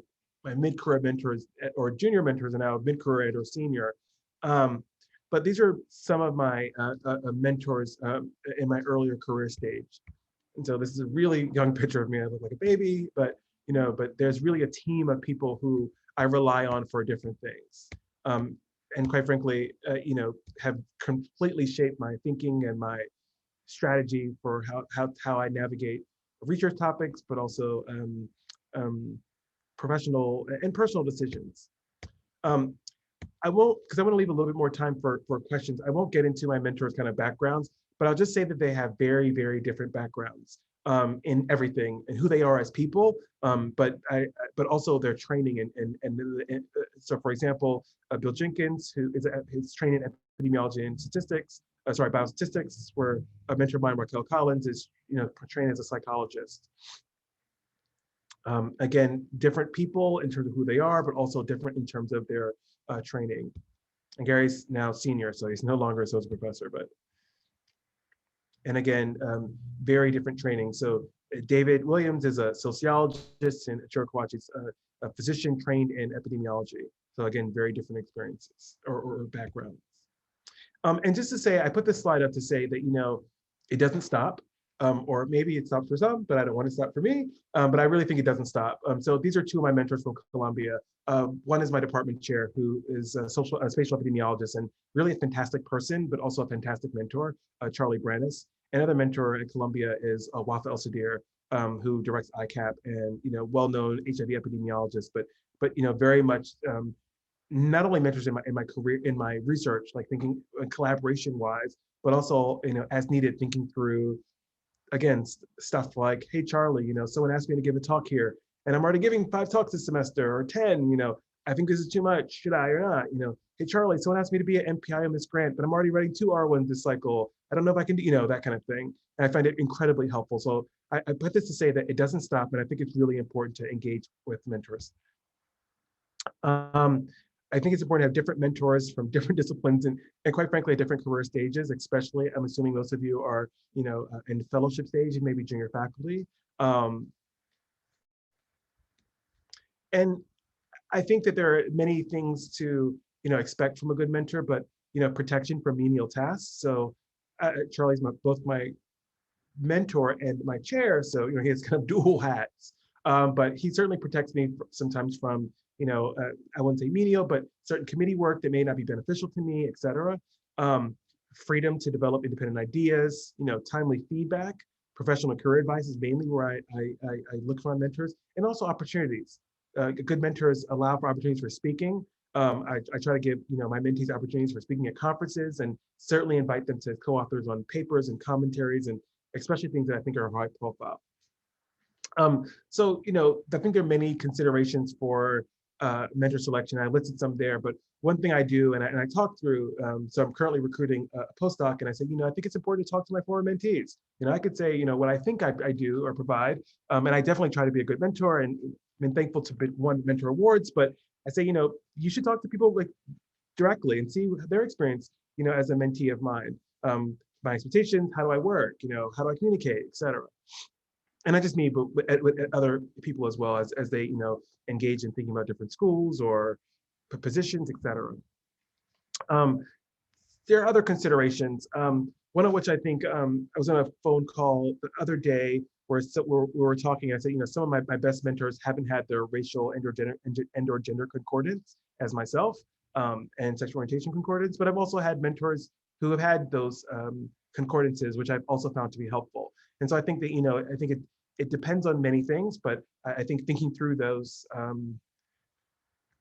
mid-career mentors or junior mentors are now mid-career or senior. But these are some of my mentors in my earlier career stage. And so this is a really young picture of me. I look like a baby, but there's really a team of people who I rely on for different things. And quite frankly, have completely shaped my thinking and my strategy for how I navigate research topics, but also professional and personal decisions. I won't, because I want to leave a little bit more time for questions. I won't get into my mentors' kind of backgrounds, but I'll just say that they have very, very different backgrounds in everything and who they are as people, but also their training and so, for example, Bill Jenkins, who is trained in epidemiology and statistics, biostatistics, where a mentor of mine, Raquel Collins, is trained as a psychologist. Again, different people in terms of who they are, but also different in terms of their training. And Gary's now senior, so he's no longer associate professor, and again, very different training. So David Williams is a sociologist, and Chiro Kawachi's a physician trained in epidemiology. So again, very different experiences or backgrounds. And just to say, I put this slide up to say that, it doesn't stop, or maybe it stops for some, but I don't want it to stop for me. But I really think it doesn't stop. So these are two of my mentors from Columbia. One is my department chair, who is a spatial epidemiologist and really a fantastic person, but also a fantastic mentor, Charlie Brannis. Another mentor at Columbia is Wafa El-Sadir, who directs ICAP and well-known HIV epidemiologist, but very much not only mentors in my career, in my research, like thinking collaboration-wise, but also as needed, thinking through, again, stuff like, hey Charlie, someone asked me to give a talk here, and I'm already giving 5 talks this semester or 10. I think this is too much. Should I or not? Hey Charlie, someone asked me to be an MPI on this grant, but I'm already writing 2 R1s this cycle. I don't know if I can do, that kind of thing. And I find it incredibly helpful. So I put this to say that it doesn't stop, and I think it's really important to engage with mentors. I think it's important to have different mentors from different disciplines and quite frankly, at different career stages, especially, I'm assuming most of you are, in fellowship stage and maybe junior faculty. And I think that there are many things to, expect from a good mentor, but, protection from menial tasks. So Charlie's both my mentor and my chair. So, he has kind of dual hats, but he certainly protects me sometimes from, I wouldn't say menial, but certain committee work that may not be beneficial to me, et cetera. Freedom to develop independent ideas, timely feedback, professional career advice is mainly where I look for my mentors, and also opportunities. Good mentors allow for opportunities for speaking. I try to give my mentees opportunities for speaking at conferences, and certainly invite them to co-authors on papers and commentaries, and especially things that I think are high profile. So, I think there are many considerations for mentor selection. I listed some there, but one thing I do, and I talk through, so I'm currently recruiting a postdoc, and I say, I think it's important to talk to my former mentees. I could say, what I think I do or provide, and I definitely try to be a good mentor, and been thankful to won mentor awards, but I say, you should talk to people like directly and see their experience, as a mentee of mine. My expectations, how do I work, how do I communicate, et cetera. And not just me, but with other people as well, as they, engage in thinking about different schools or positions, et cetera. There are other considerations. One of which I think, I was on a phone call the other day where we were talking. I said, some of my best mentors haven't had their racial and or gender concordance as myself, and sexual orientation concordance, but I've also had mentors who have had those concordances, which I've also found to be helpful. And so I think that, I think it depends on many things, but I think thinking through those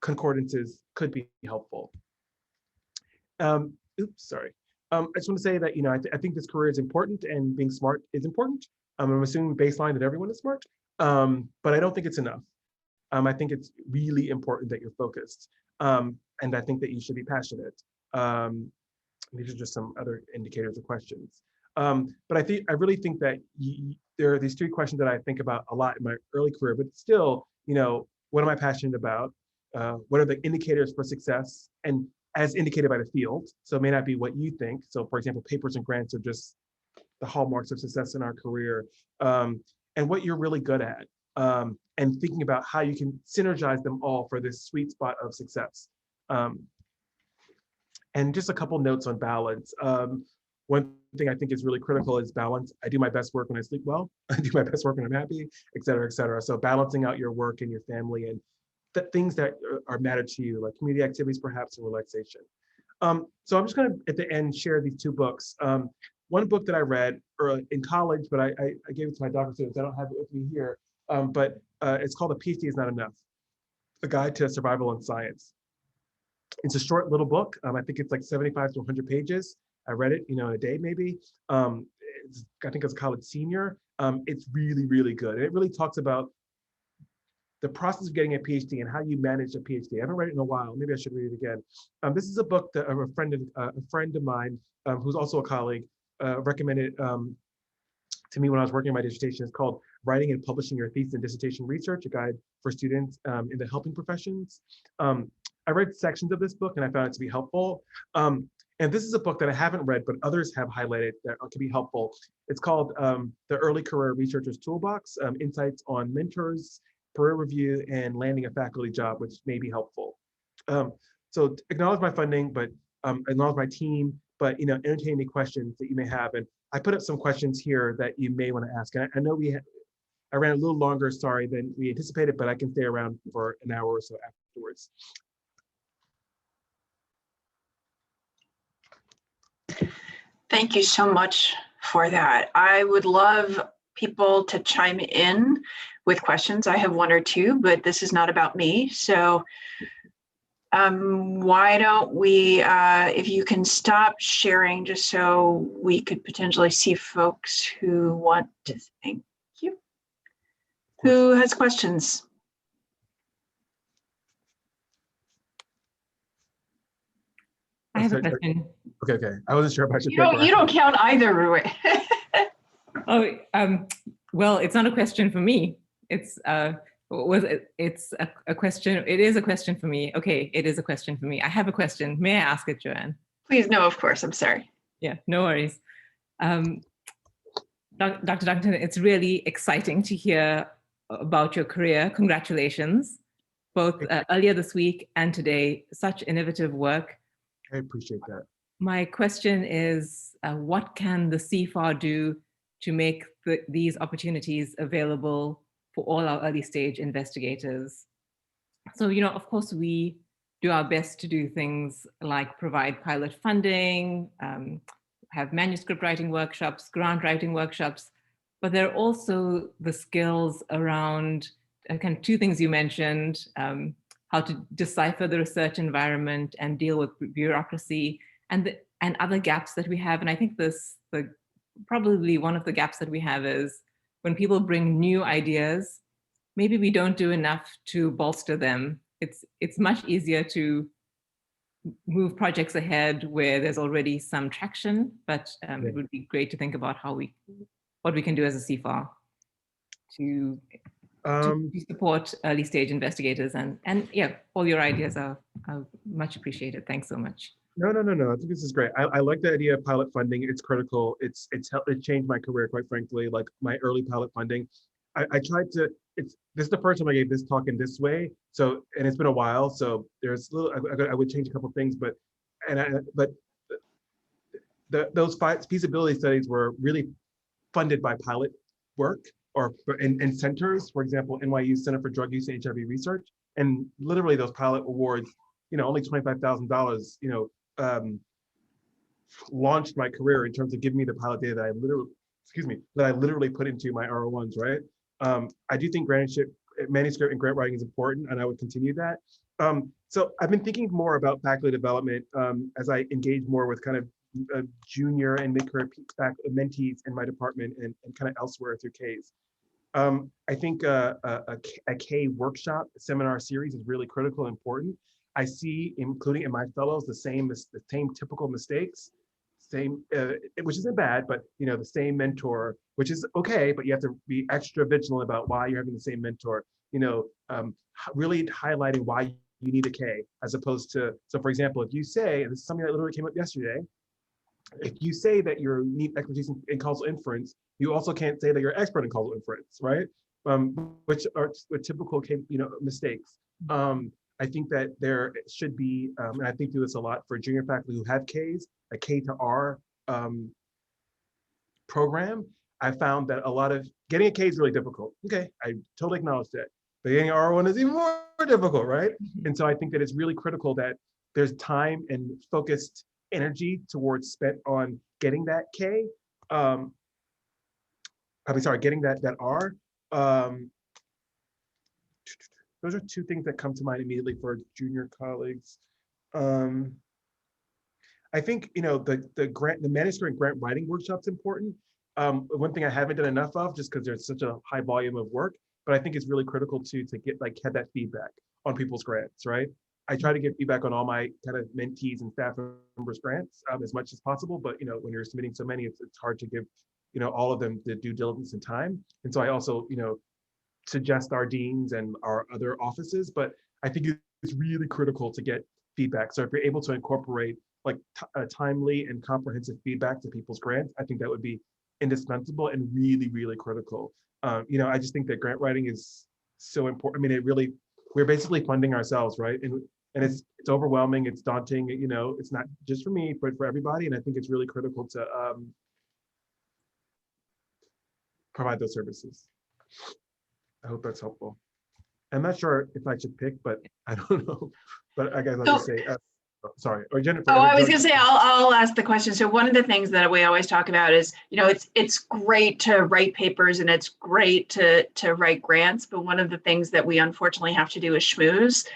concordances could be helpful. Oops, sorry. I just want to say that, I think this career is important and being smart is important. I'm assuming baseline that everyone is smart, but I don't think it's enough. I think it's really important that you're focused. And I think that you should be passionate. These are just some other indicators or questions. But I really think that there are these three questions that I think about a lot in my early career, but still, what am I passionate about? What are the indicators for success? And as indicated by the field, so it may not be what you think. So for example, papers and grants are just the hallmarks of success in our career, and what you're really good at, and thinking about how you can synergize them all for this sweet spot of success. And just a couple notes on balance. One thing I think is really critical is balance. I do my best work when I sleep well. I do my best work when I'm happy, et cetera, et cetera. So balancing out your work and your family and the things that are matter to you, like community activities, perhaps, and relaxation. So I'm just gonna, at the end, share these two books. One book that I read in college, but I gave it to my doctoral students. I don't have it with me here, but it's called A PhD is Not Enough, A Guide to Survival in Science. It's a short little book. I think it's like 75 to 100 pages. I read it, in a day maybe. I think as a college senior. It's really, really good. And it really talks about the process of getting a PhD and how you manage a PhD. I haven't read it in a while. Maybe I should read it again. This is a book that a friend of mine, who's also a colleague, recommended to me when I was working on my dissertation. It's called Writing and Publishing Your Thesis and Dissertation Research, a guide for students in the helping professions. I read sections of this book and I found it to be helpful. And this is a book that I haven't read, but others have highlighted that could be helpful. It's called The Early Career Researcher's Toolbox, Insights on Mentors, Career Review, and Landing a Faculty Job, which may be helpful. So acknowledge my funding, but acknowledge my team, but entertain any questions that you may have. And I put up some questions here that you may want to ask. I know I ran a little longer, sorry, than we anticipated, but I can stay around for an hour or so afterwards. Thank you so much for that. I would love people to chime in with questions. I have one or two, but this is not about me. So why don't we, if you can stop sharing just so we could potentially see folks who want to, thank you. Who has questions? I have a question. Okay. I wasn't sure if I should. You don't count either way. Well, it's not a question for me. It's a question. It is a question for me. Okay, it is a question for me. I have a question. May I ask it, Joanne? Please, no, of course. I'm sorry. Yeah, no worries. Dr. Duncan, it's really exciting to hear about your career. Congratulations, both earlier this week and today. Such innovative work. I appreciate that. My question is, what can the CFAR do to make these opportunities available for all our early stage investigators? So, of course, we do our best to do things like provide pilot funding, have manuscript writing workshops, grant writing workshops, but there are also the skills around, kind of two things you mentioned, how to decipher the research environment and deal with bureaucracy and other gaps that we have. And I think probably one of the gaps that we have is when people bring new ideas, maybe we don't do enough to bolster them. It's much easier to move projects ahead where there's already some traction, but it would be great to think about what we can do as a CFAR to support early stage investigators, and yeah, all your ideas are much appreciated. Thanks so much. No. I think this is great. I like the idea of pilot funding. It's critical. It changed my career, quite frankly. Like my early pilot funding, I tried to. This is the first time I gave this talk in this way. So, and it's been a while. So there's a little. I would change a couple of things, but those feasibility studies were really funded by pilot work or in centers. For example, NYU Center for Drug Use and HIV Research, and literally those pilot awards, only $25,000, launched my career in terms of giving me the pilot data that I literally put into my R01s, right? I do think manuscript and grant writing is important, and I would continue that. So I've been thinking more about faculty development as I engage more with kind of junior and mid-career mentees in my department and kind of elsewhere through Ks. I think a K workshop seminar series is really critical and important. I see, including in my fellows, the same typical mistakes, which isn't bad, but the same mentor, which is okay, but you have to be extra vigilant about why you're having the same mentor. Really highlighting why you need a K, as opposed to, so for example, if you say, and this is something that literally came up yesterday, if you say that you need expertise in causal inference, you also can't say that you're expert in causal inference, right? Which are typical mistakes. I think that there should be, and I think do this a lot for junior faculty who have Ks, a K to R program. I found that getting a K is really difficult. Okay, I totally acknowledge that. But getting an R1 is even more difficult, right? And so I think that it's really critical that there's time and focused energy towards spent on getting that K. Getting that R. Those are two things that come to mind immediately for junior colleagues. I think the manuscript grant writing workshop's important. One thing I haven't done enough of, just because there's such a high volume of work, but I think it's really critical to get have that feedback on people's grants, right? I try to get feedback on all my kind of mentees and staff members' grants as much as possible, but when you're submitting so many, it's hard to give all of them the due diligence and time. And so I also suggest our deans and our other offices, but I think it's really critical to get feedback. So if you're able to incorporate timely and comprehensive feedback to people's grants, I think that would be indispensable and really, really critical. I just think that grant writing is so important. I mean, we're basically funding ourselves, right? And it's overwhelming, it's daunting, it's not just for me, but for everybody. And I think it's really critical to provide those services. I hope that's helpful. I'm not sure if I should pick, but I don't know. But I guess I'll just say, sorry, or Jennifer. Oh, I was going to say, I'll ask the question. So one of the things that we always talk about is, it's great to write papers and it's great to write grants, but one of the things that we unfortunately have to do is schmooze,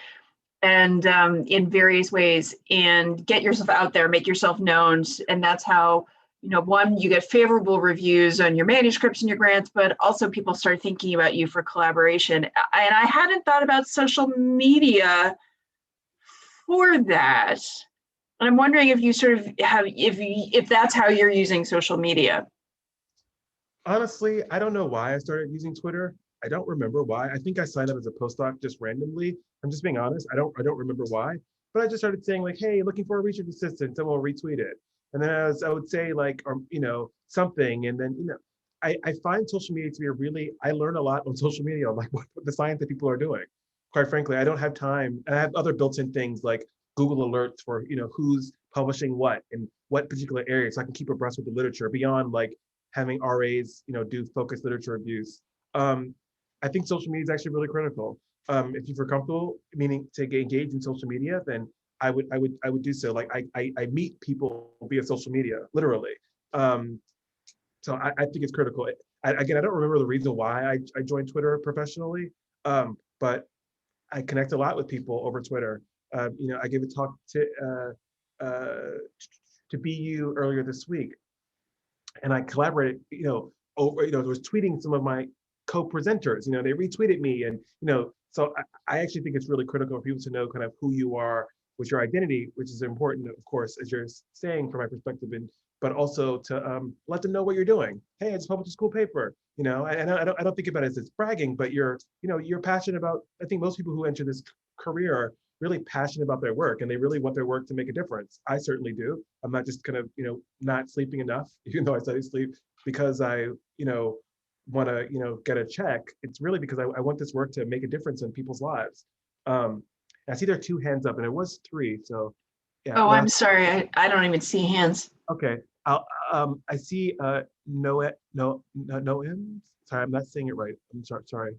and in various ways, and get yourself out there, make yourself known, and that's how. One, you get favorable reviews on your manuscripts and your grants, but also people start thinking about you for collaboration. And I hadn't thought about social media for that. And I'm wondering if you sort of have, if that's how you're using social media. Honestly, I don't know why I started using Twitter. I don't remember why. I think I signed up as a postdoc just randomly. I'm just being honest. I don't remember why. But I just started saying hey, looking for a research assistant, someone will retweet it. And then as I would say something, and then, I find social media to be I learn a lot on social media, like what the science that people are doing. Quite frankly, I don't have time. And I have other built-in things like Google alerts for, who's publishing what in what particular area, so I can keep abreast with the literature beyond having RAs, do focused literature reviews. I think social media is actually really critical. If you feel comfortable, meaning to engage in social media, then I would do so. I meet people via social media, literally. So I think it's critical. Again, I don't remember the reason why I joined Twitter professionally, but I connect a lot with people over Twitter. I gave a talk to BU earlier this week, and I collaborated. Was tweeting some of my co-presenters. They retweeted me, and so I actually think it's really critical for people to know kind of who you are with your identity, which is important, of course, as you're saying from my perspective, but also to let them know what you're doing. Hey, I just published a school paper, and I don't think about it as it's bragging, but you're passionate about. I think most people who enter this career are really passionate about their work, and they really want their work to make a difference. I certainly do. I'm not just kind of not sleeping enough, even though I study sleep, because I want to get a check. It's really because I want this work to make a difference in people's lives. I see there are 2 hands up, and it was 3. So, yeah. Oh, I'm sorry. I don't even see hands. Okay. I see Noem. Sorry, I'm not saying it right. I'm sorry.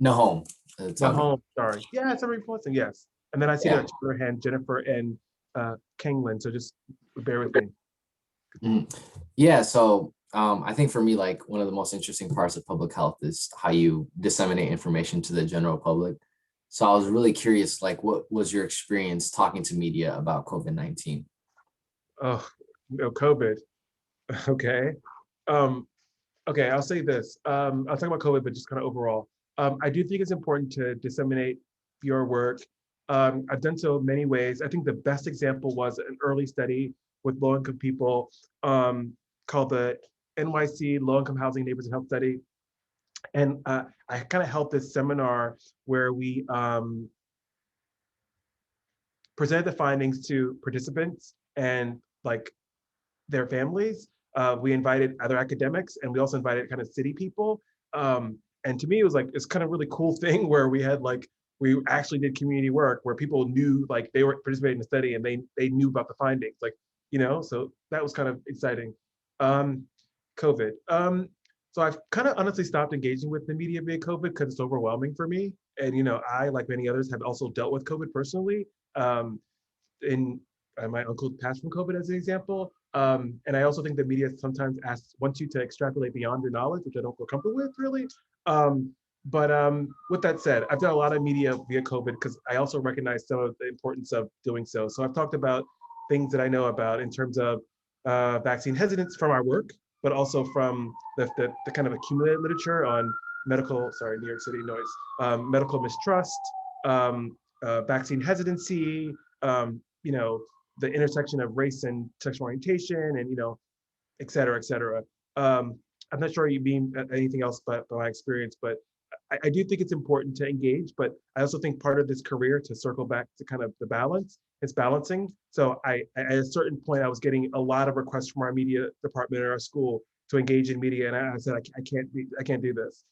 Nahom. Nahom. Sorry. Yeah, somebody posting. Yes. And then I see that other hand, Jennifer and Kenglin. So just bear with me. Yeah. So I think for me, one of the most interesting parts of public health is how you disseminate information to the general public. So I was really curious, what was your experience talking to media about COVID-19? Oh, No, COVID. Okay. Okay, I'll say this. I'll talk about COVID, but just kind of overall. I do think it's important to disseminate your work. I've done so many ways. I think the best example was an early study with low-income people called the NYC Low-Income Housing Neighbors and Health Study. And I kind of held this seminar where we presented the findings to participants and like their families. We invited other academics and we also invited kind of city people. And to me, it was like, it's kind of really cool thing where we had like, we actually did community work where people knew like they were participating in the study and they knew about the findings, like, you know, so that was kind of exciting. COVID. So I've kind of honestly stopped engaging with the media via COVID because it's overwhelming for me. And, you know, I, like many others, have also dealt with COVID personally. My uncle passed from COVID as an example. And I also think the media sometimes wants you to extrapolate beyond your knowledge, which I don't feel comfortable with really. But with that said, I've done a lot of media via COVID because I also recognize some of the importance of doing so. So I've talked about things that I know about in terms of vaccine hesitance from our work, but also from the kind of accumulated literature on medical, sorry, New York City noise, medical mistrust, vaccine hesitancy, you know, the intersection of race and sexual orientation and, you know, et cetera, et cetera. I'm not sure you mean anything else but my experience, but I do think it's important to engage, but I also think part of this career, to circle back to kind of the balance, it's balancing. So at a certain point, I was getting a lot of requests from our media department at our school to engage in media. And I said, I can't do this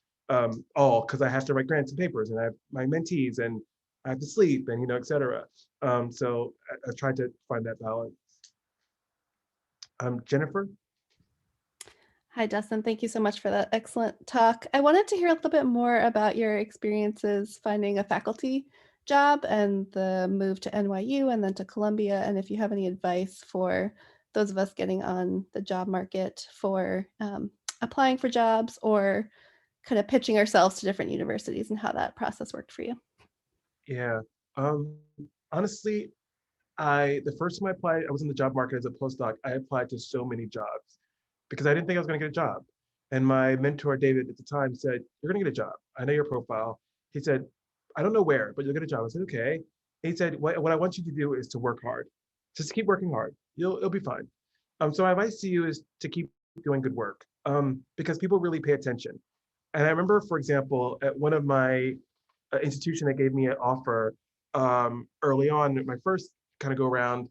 all because I have to write grants and papers and I have my mentees and I have to sleep and, you know, et cetera. So I tried to find that balance. Jennifer? Hi, Dustin. Thank you so much for that excellent talk. I wanted to hear a little bit more about your experiences finding a faculty job and the move to NYU and then to Columbia, and if you have any advice for those of us getting on the job market for applying for jobs or kind of pitching ourselves to different universities and how that process worked for you. Yeah, honestly, the first time I applied, I was in the job market as a postdoc. I applied to so many jobs because I didn't think I was going to get a job. And my mentor, David, at the time said, "You're going to get a job. I know your profile." He said, "I don't know where, but you'll get a job." I said, "Okay." He said, what I want you to do is to work hard. Just keep working hard. You'll be fine. So my advice to you is to keep doing good work because people really pay attention. And I remember, for example, at one of my institution that gave me an offer early on, my first kind of go around,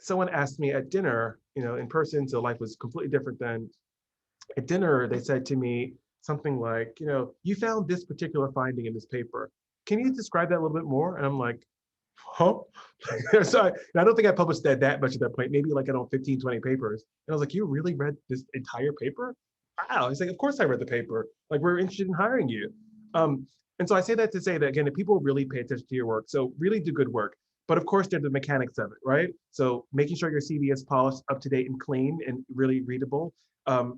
someone asked me at dinner, you know, in person, so life was completely different then. At dinner, they said to me something like, you know, "You found this particular finding in this paper. Can you describe that a little bit more?" And I'm like, huh? So I don't think I published that much at that point, maybe like, I don't know, 15, 20 papers. And I was like, "You really read this entire paper?" Wow. He's like, "Of course I read the paper. Like, we're interested in hiring you." And so I say that to say that, again, if people really pay attention to your work, so really do good work. But of course, there's the mechanics of it, right? So making sure your CV is polished, up to date, and clean, and really readable.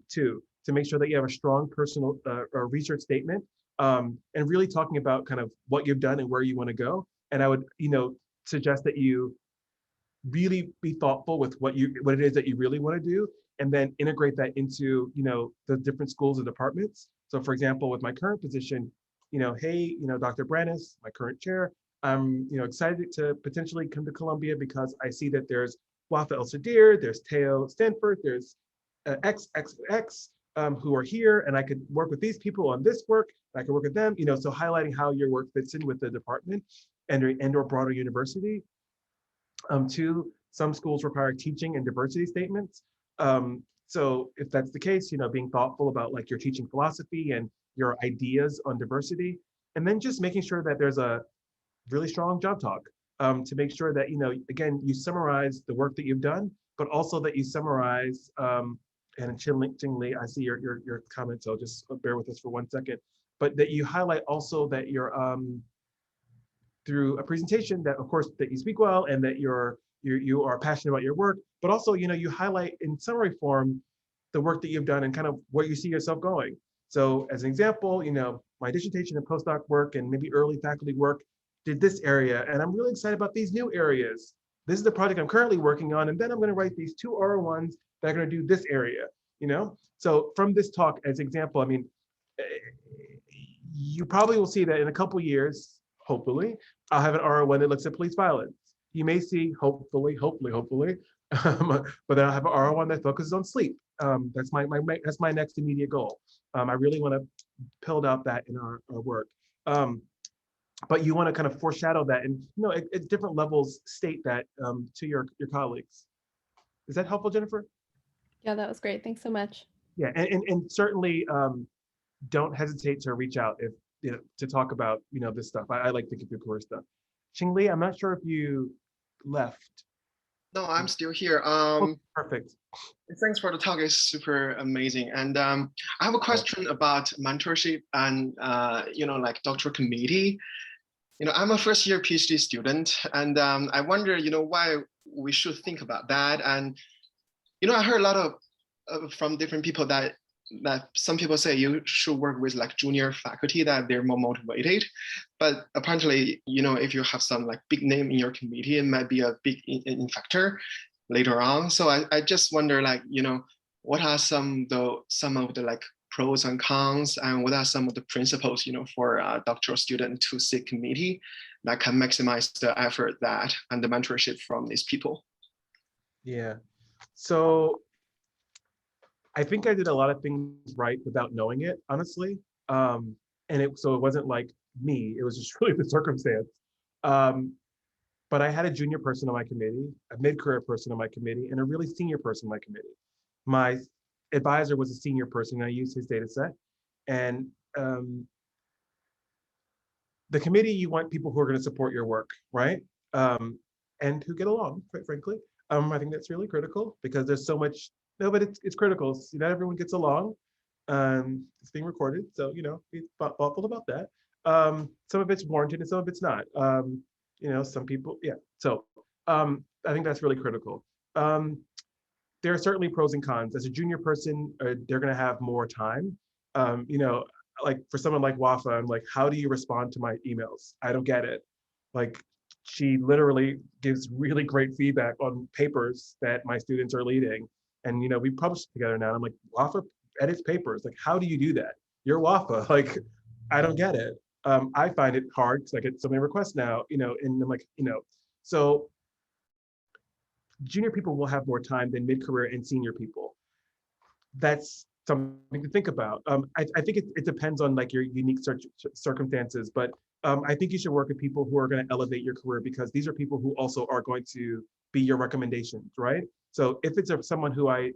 Two, to make sure that you have a strong personal or research statement, and really talking about kind of what you've done and where you want to go. And I would, you know, suggest that you really be thoughtful with what it is that you really want to do, and then integrate that into, you know, the different schools and departments. So, for example, with my current position, you know, hey, you know, Dr. Brannis, my current chair, I'm, you know, excited to potentially come to Columbia because I see that there's Wafa El-Sadir, there's Teo Stanford, there's XXX who are here, and I could work with these people on this work. I could work with them, you know, so highlighting how your work fits in with the department and or broader university. Two, some schools require teaching and diversity statements. So if that's the case, you know, being thoughtful about like your teaching philosophy and your ideas on diversity, and then just making sure that there's a really strong job talk to make sure that, you know, again, you summarize the work that you've done, but also that you summarize, and interestingly, I see your comment, so just bear with us for 1 second, but that you highlight also that you're through a presentation that, of course, that you speak well and that you are passionate about your work, but also, you know, you highlight in summary form the work that you've done and kind of where you see yourself going. So as an example, you know, my dissertation and postdoc work and maybe early faculty work did this area, and I'm really excited about these new areas. this is the project I'm currently working on, and then I'm going to write these 2 R1s that are going to do this area, you know? So from this talk as example, I mean, you probably will see that in a couple years, hopefully, I'll have an R1 that looks at police violence. You may see, hopefully, but then I'll have an R1 that focuses on sleep. That's my next immediate goal. I really want to build out that in our work. But you want to kind of foreshadow that and, you know, at different levels state that to your colleagues. Is that helpful, Jennifer? Yeah, that was great. Thanks so much. Yeah, and certainly don't hesitate to reach out if, you know, to talk about, you know, this stuff. I like thinking through career stuff. Xingli, I'm not sure if you left. No, I'm still here. Oh, perfect. Thanks for the talk. It's super amazing. And I have a question about mentorship and, you know, like doctoral committee. You know, I'm a first year PhD student, and I wonder, you know, why we should think about that. And, you know, I heard a lot of from different people that some people say you should work with like junior faculty, that they're more motivated. But apparently, you know, if you have some like big name in your committee, it might be a big factor later on. So I just wonder, like, you know, what are some of the like pros and cons, and what are some of the principles, you know, for a doctoral student to seek committee that can maximize the effort that and the mentorship from these people? Yeah. So I think I did a lot of things right without knowing it, honestly. And so it wasn't like me, it was just really the circumstance. But I had a junior person on my committee, a mid-career person on my committee, and a really senior person on my committee. My advisor was a senior person, and I used his data set. And the committee, you want people who are going to support your work, right? And who get along, quite frankly. I think that's really critical because there's so much, no, but it's critical. Not everyone gets along. It's being recorded, so, you know, be thoughtful about that. Some of it's warranted and some of it's not. You know, some people, yeah. So I think that's really critical. There are certainly pros and cons. As a junior person, they're going to have more time. You know, like for someone like Wafa, I'm like, how do you respond to my emails? I don't get it. Like, she literally gives really great feedback on papers that my students are leading. And, you know, we publish together now. I'm like, Wafa edits papers. Like, how do you do that? You're Wafa. Like, I don't get it. I find it hard because I get so many requests now, you know, and I'm like, you know, so junior people will have more time than mid-career and senior people. That's something to think about. I think it depends on like your unique circumstances, but I think you should work with people who are going to elevate your career, because these are people who also are going to be your recommendations, right? So if it's someone who I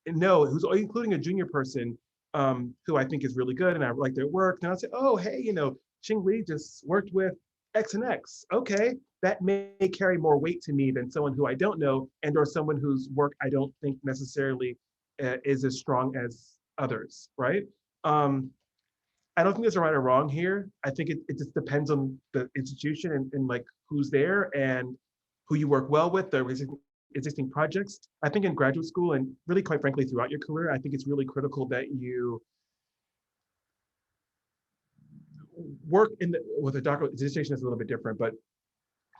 know, who's including a junior person who I think is really good and I like their work, then I'll say, oh, hey, you know, Xingli just worked with X and X. Okay, that may carry more weight to me than someone who I don't know, and or someone whose work I don't think necessarily is as strong as others, right? I don't think there's a right or wrong here. I think it just depends on the institution and like who's there and who you work well with, the existing projects. I think in graduate school and really quite frankly throughout your career, I think it's really critical that you work in with a doctoral dissertation is a little bit different, but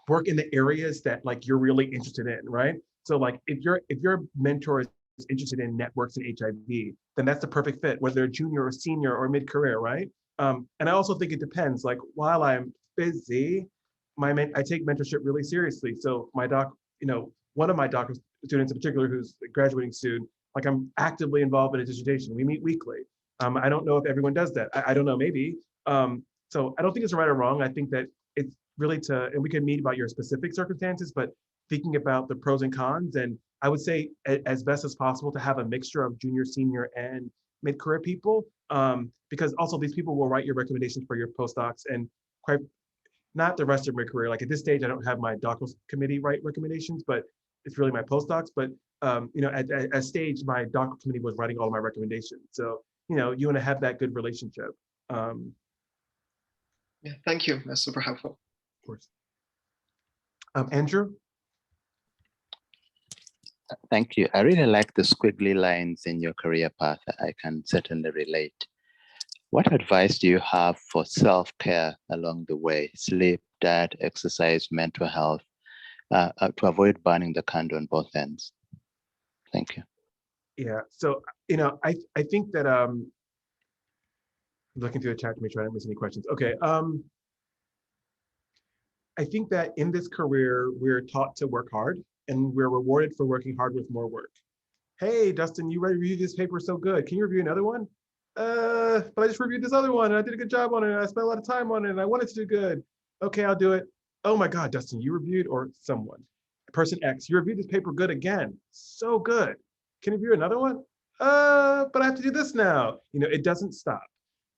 work in the areas that like you're really interested in, right? So like if your mentor is interested in networks and HIV, then that's the perfect fit, whether they're junior or senior or mid-career, right? And I also think it depends. Like while I'm busy, I take mentorship really seriously. So my you know, one of my doctoral students in particular, who's graduating soon, like I'm actively involved in a dissertation. We meet weekly. I don't know if everyone does that. I don't know, maybe. So I don't think it's right or wrong. I think that it's really and we can meet about your specific circumstances, but thinking about the pros and cons. And I would say as best as possible to have a mixture of junior, senior, and mid-career people, because also these people will write your recommendations for your postdocs and quite not the rest of my career. Like at this stage, I don't have my doctoral committee write recommendations, but it's really my postdocs. But you know, at a stage, my doctoral committee was writing all of my recommendations. So, you know, you want to have that good relationship. Yeah, thank you. That's super helpful. Of course. Andrew? Thank you. I really like the squiggly lines in your career path. I can certainly relate. What advice do you have for self-care along the way? Sleep, diet, exercise, mental health. to avoid burning the candle on both ends? Thank you. Yeah, so, I think that, looking through the chat to make sure I didn't miss any questions. Okay, I think that in this career, we're taught to work hard and we're rewarded for working hard with more work. Hey, Dustin, you reviewed this paper so good. Can you review another one? But I just reviewed this other one and I did a good job on it. And I spent a lot of time on it and I wanted to do good. Okay, I'll do it. Oh my God, Dustin, you reviewed, or someone, person X, you reviewed this paper good again. So good. Can you review another one? But I have to do this now. It doesn't stop.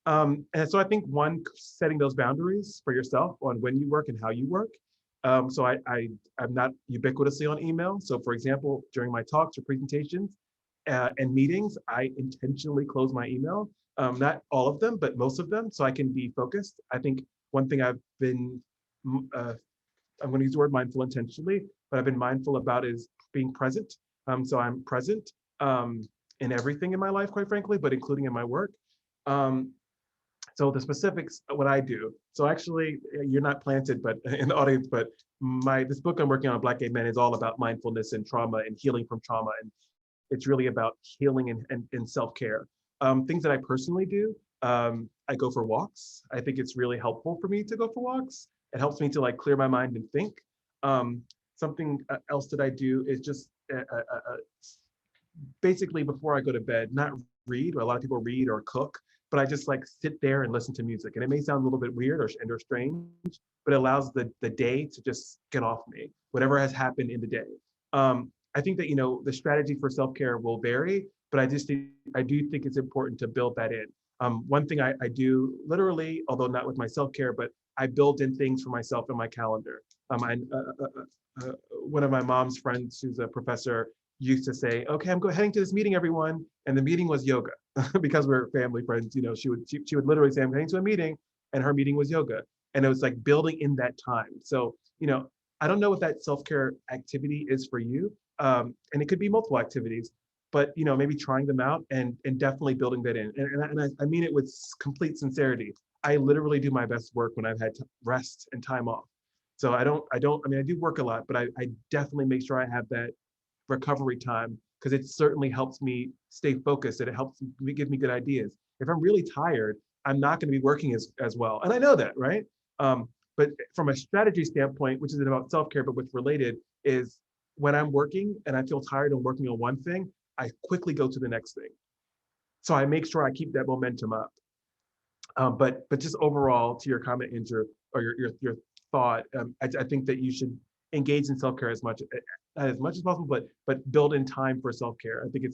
And so I think one, setting those boundaries for yourself on when you work and how you work. So I'm not ubiquitously on email. So for example, during my talks or presentations and meetings, I intentionally close my email. Not all of them, but most of them, so I can be focused. I think one thing I've been, I'm going to use the word mindful intentionally, but I've been mindful about is being present. So I'm present in everything in my life, quite frankly, but including in my work. So the specifics, what I do. So actually, you're not planted, but in the audience, but this book I'm working on, Black Gay Men, is all about mindfulness and trauma and healing from trauma. And it's really about healing and self-care. Things that I personally do, I go for walks. I think it's really helpful for me to go for walks. It helps me to clear my mind and think. Something else that I do is just basically before I go to bed, not read, or a lot of people read or cook, but I just sit there and listen to music. And it may sound a little bit weird or strange, but it allows the day to just get off me, whatever has happened in the day. I think that, the strategy for self-care will vary, but I do think it's important to build that in. One thing I do literally, although not with my self-care, but I build in things for myself in my calendar. One of my mom's friends, who's a professor, used to say, okay, I'm heading to this meeting, everyone. And the meeting was yoga. Because we're family friends, she would literally say, I'm heading to a meeting, and her meeting was yoga. And it was building in that time. So, I don't know what that self-care activity is for you. And it could be multiple activities, but maybe trying them out and definitely building that in. And I mean it with complete sincerity. I literally do my best work when I've had rest and time off. So I do work a lot, but I definitely make sure I have that recovery time, because it certainly helps me stay focused and it helps me give me good ideas. If I'm really tired, I'm not going to be working as well. And I know that, right? But from a strategy standpoint, which isn't about self-care, but what's related, is when I'm working and I feel tired and working on one thing, I quickly go to the next thing. So I make sure I keep that momentum up. But just overall, to your comment, Andrew, or your thought, I think that you should engage in self-care as much as possible, but build in time for self-care. I think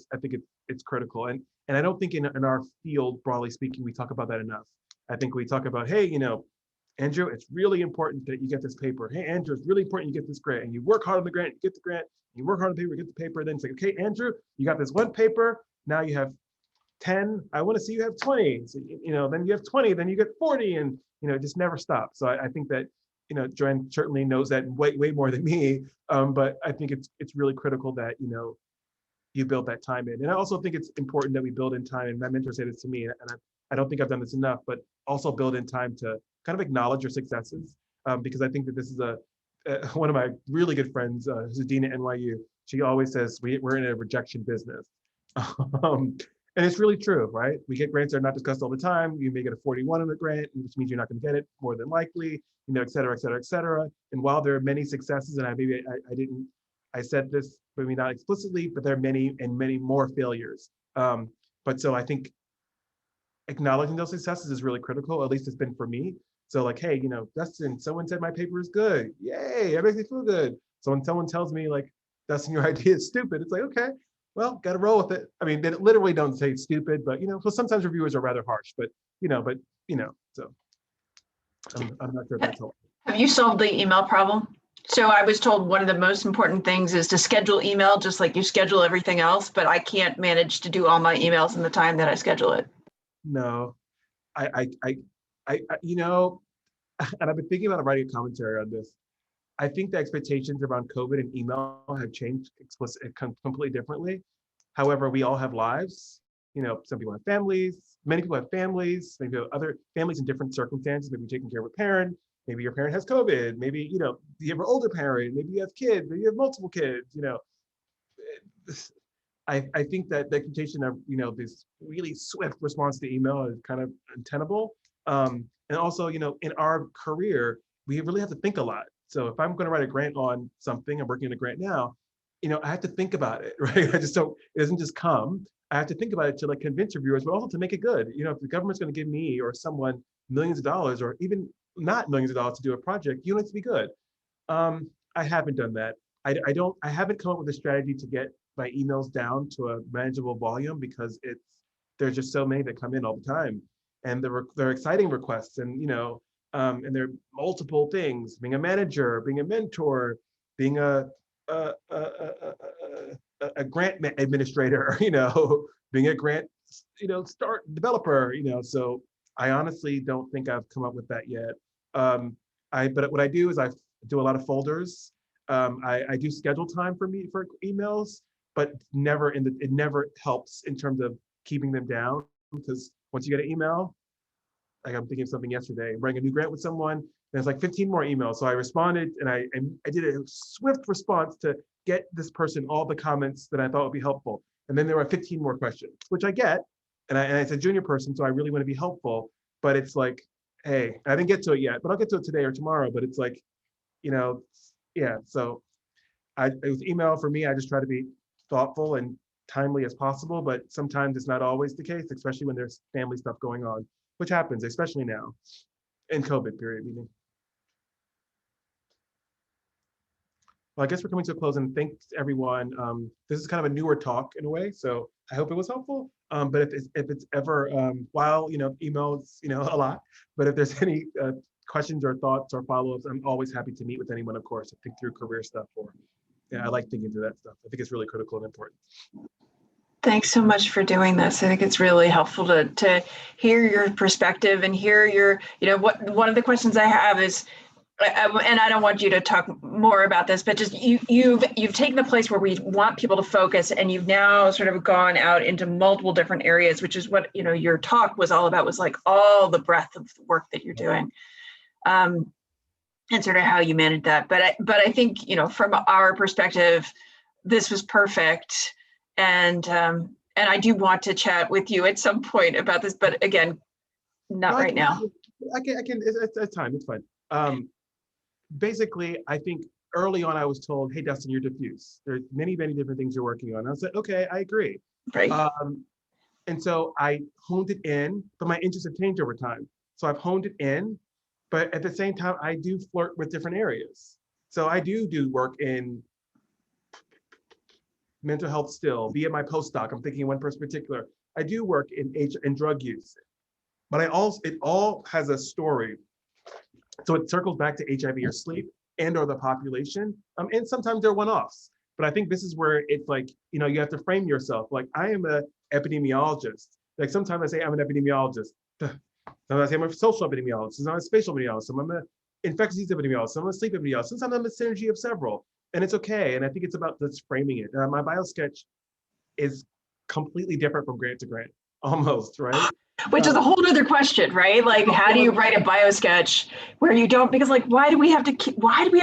it's critical. And I don't think in our field, broadly speaking, we talk about that enough. I think we talk about, hey, Andrew, it's really important that you get this paper. Hey, Andrew, it's really important you get this grant. And you work hard on the grant, you get the grant, you work hard on the paper, you get the paper, then it's okay, Andrew, you got this one paper, now you have 10, I want to see you have 20. So, then you have 20, then you get 40, and it just never stops. So I think that Joanne certainly knows that way more than me, but I think it's really critical that you build that time in. And I also think it's important that we build in time, and my mentor said this to me, and I don't think I've done this enough, but also build in time to kind of acknowledge your successes, because I think that this is one of my really good friends, who's a dean at NYU. She always says we're in a rejection business. And it's really true, right? We get grants that are not discussed all the time. You may get a 41 on the grant, which means you're not going to get it more than likely, et cetera, et cetera, et cetera. And while there are many successes, and I said this, maybe not explicitly, but there are many more failures. But so I think acknowledging those successes is really critical. At least it's been for me. So hey, Dustin, someone said my paper is good. Yay, that makes me feel good. So when someone tells me Dustin, your idea is stupid, it's okay. Well, got to roll with it. I mean, they literally don't say it's stupid, but so sometimes reviewers are rather harsh. But so I'm not sure if that's helpful. Have you solved the email problem? So I was told one of the most important things is to schedule email, just like you schedule everything else. But I can't manage to do all my emails in the time that I schedule it. No, and I've been thinking about writing a commentary on this. I think the expectations around COVID and email have changed completely differently. However, we all have lives. Some people have families, many people have families, maybe have other families in different circumstances, maybe taking care of a parent, maybe your parent has COVID, maybe, you know, you have an older parent, maybe you have kids, maybe you have multiple kids, you know. I think that the expectation of, you know, this really swift response to email is kind of untenable. And also, you know, in our career, we really have to think a lot. So if I'm going to write a grant on something, I'm working on a grant now, you know, I have to think about it, right? I just don't, it doesn't just come. I have to think about it to like convince reviewers, but also to make it good. You know, if the government's going to give me or someone millions of dollars or even not millions of dollars to do a project, you want it to be good. I haven't done that. I haven't come up with a strategy to get my emails down to a manageable volume because there's just so many that come in all the time, and they're exciting requests, and you know, and there are multiple things: being a manager, being a mentor, being a grant administrator, you know, being a grant, you know, start developer, you know. So I honestly don't think I've come up with that yet. But what I do is I do a lot of folders. I do schedule time for emails, but it never helps in terms of keeping them down, because once you get an email, like I'm thinking of something yesterday, I'm writing a new grant with someone, there's like 15 more emails. So I responded and I did a swift response to get this person all the comments that I thought would be helpful. And then there were 15 more questions, which I get, and it's a junior person, so I really want to be helpful, but it's like, hey, I didn't get to it yet, but I'll get to it today or tomorrow, but it's like, you know, yeah, so with email for me, I just try to be thoughtful and timely as possible, but sometimes it's not always the case, especially when there's family stuff going on, which happens, especially now in COVID period. Meaning. Well, I guess we're coming to a close, and thanks everyone. This is kind of a newer talk in a way, so I hope it was helpful. But if it's ever, while, you know, emails, you know, a lot, but if there's any questions or thoughts or follow-ups, I'm always happy to meet with anyone, of course, to think through career stuff, or yeah, I like thinking through that stuff. I think it's really critical and important. Thanks so much for doing this. I think it's really helpful to hear your perspective and hear your, you know, one of the questions I have is, and I don't want you to talk more about this, but just you've taken the place where we want people to focus, and you've now sort of gone out into multiple different areas, which is what, you know, your talk was all about, was like all the breadth of the work that you're doing. And sort of how you manage that. But I think, you know, from our perspective, this was perfect. And I do want to chat with you at some point about this, but again, not right now. I can, it's time, it's fine. Basically, I think early on I was told, hey, Dustin, you're diffuse. There's many, many different things you're working on. I said, okay, I agree. Right. And so I honed it in, but my interests have changed over time. So I've honed it in, but at the same time, I do flirt with different areas. So I do work in mental health still, be it my postdoc, I'm thinking of one person in particular. I do work in drug use, but it all has a story. So it circles back to HIV or sleep and or the population. And sometimes they're one-offs, but I think this is where it's like, you know, you have to frame yourself. Like, I am an epidemiologist. Like sometimes I say I'm an epidemiologist. Sometimes I say I'm a social epidemiologist. Sometimes I'm a spatial epidemiologist. Sometimes I'm an infectious disease epidemiologist. Sometimes I'm a sleep epidemiologist. Sometimes I'm a synergy of several. And it's okay. And I think it's about just framing it. My biosketch is completely different from grant to grant, almost, right? Which is a whole other question, right? Like, how do you write a biosketch where you don't, because like, why do we have to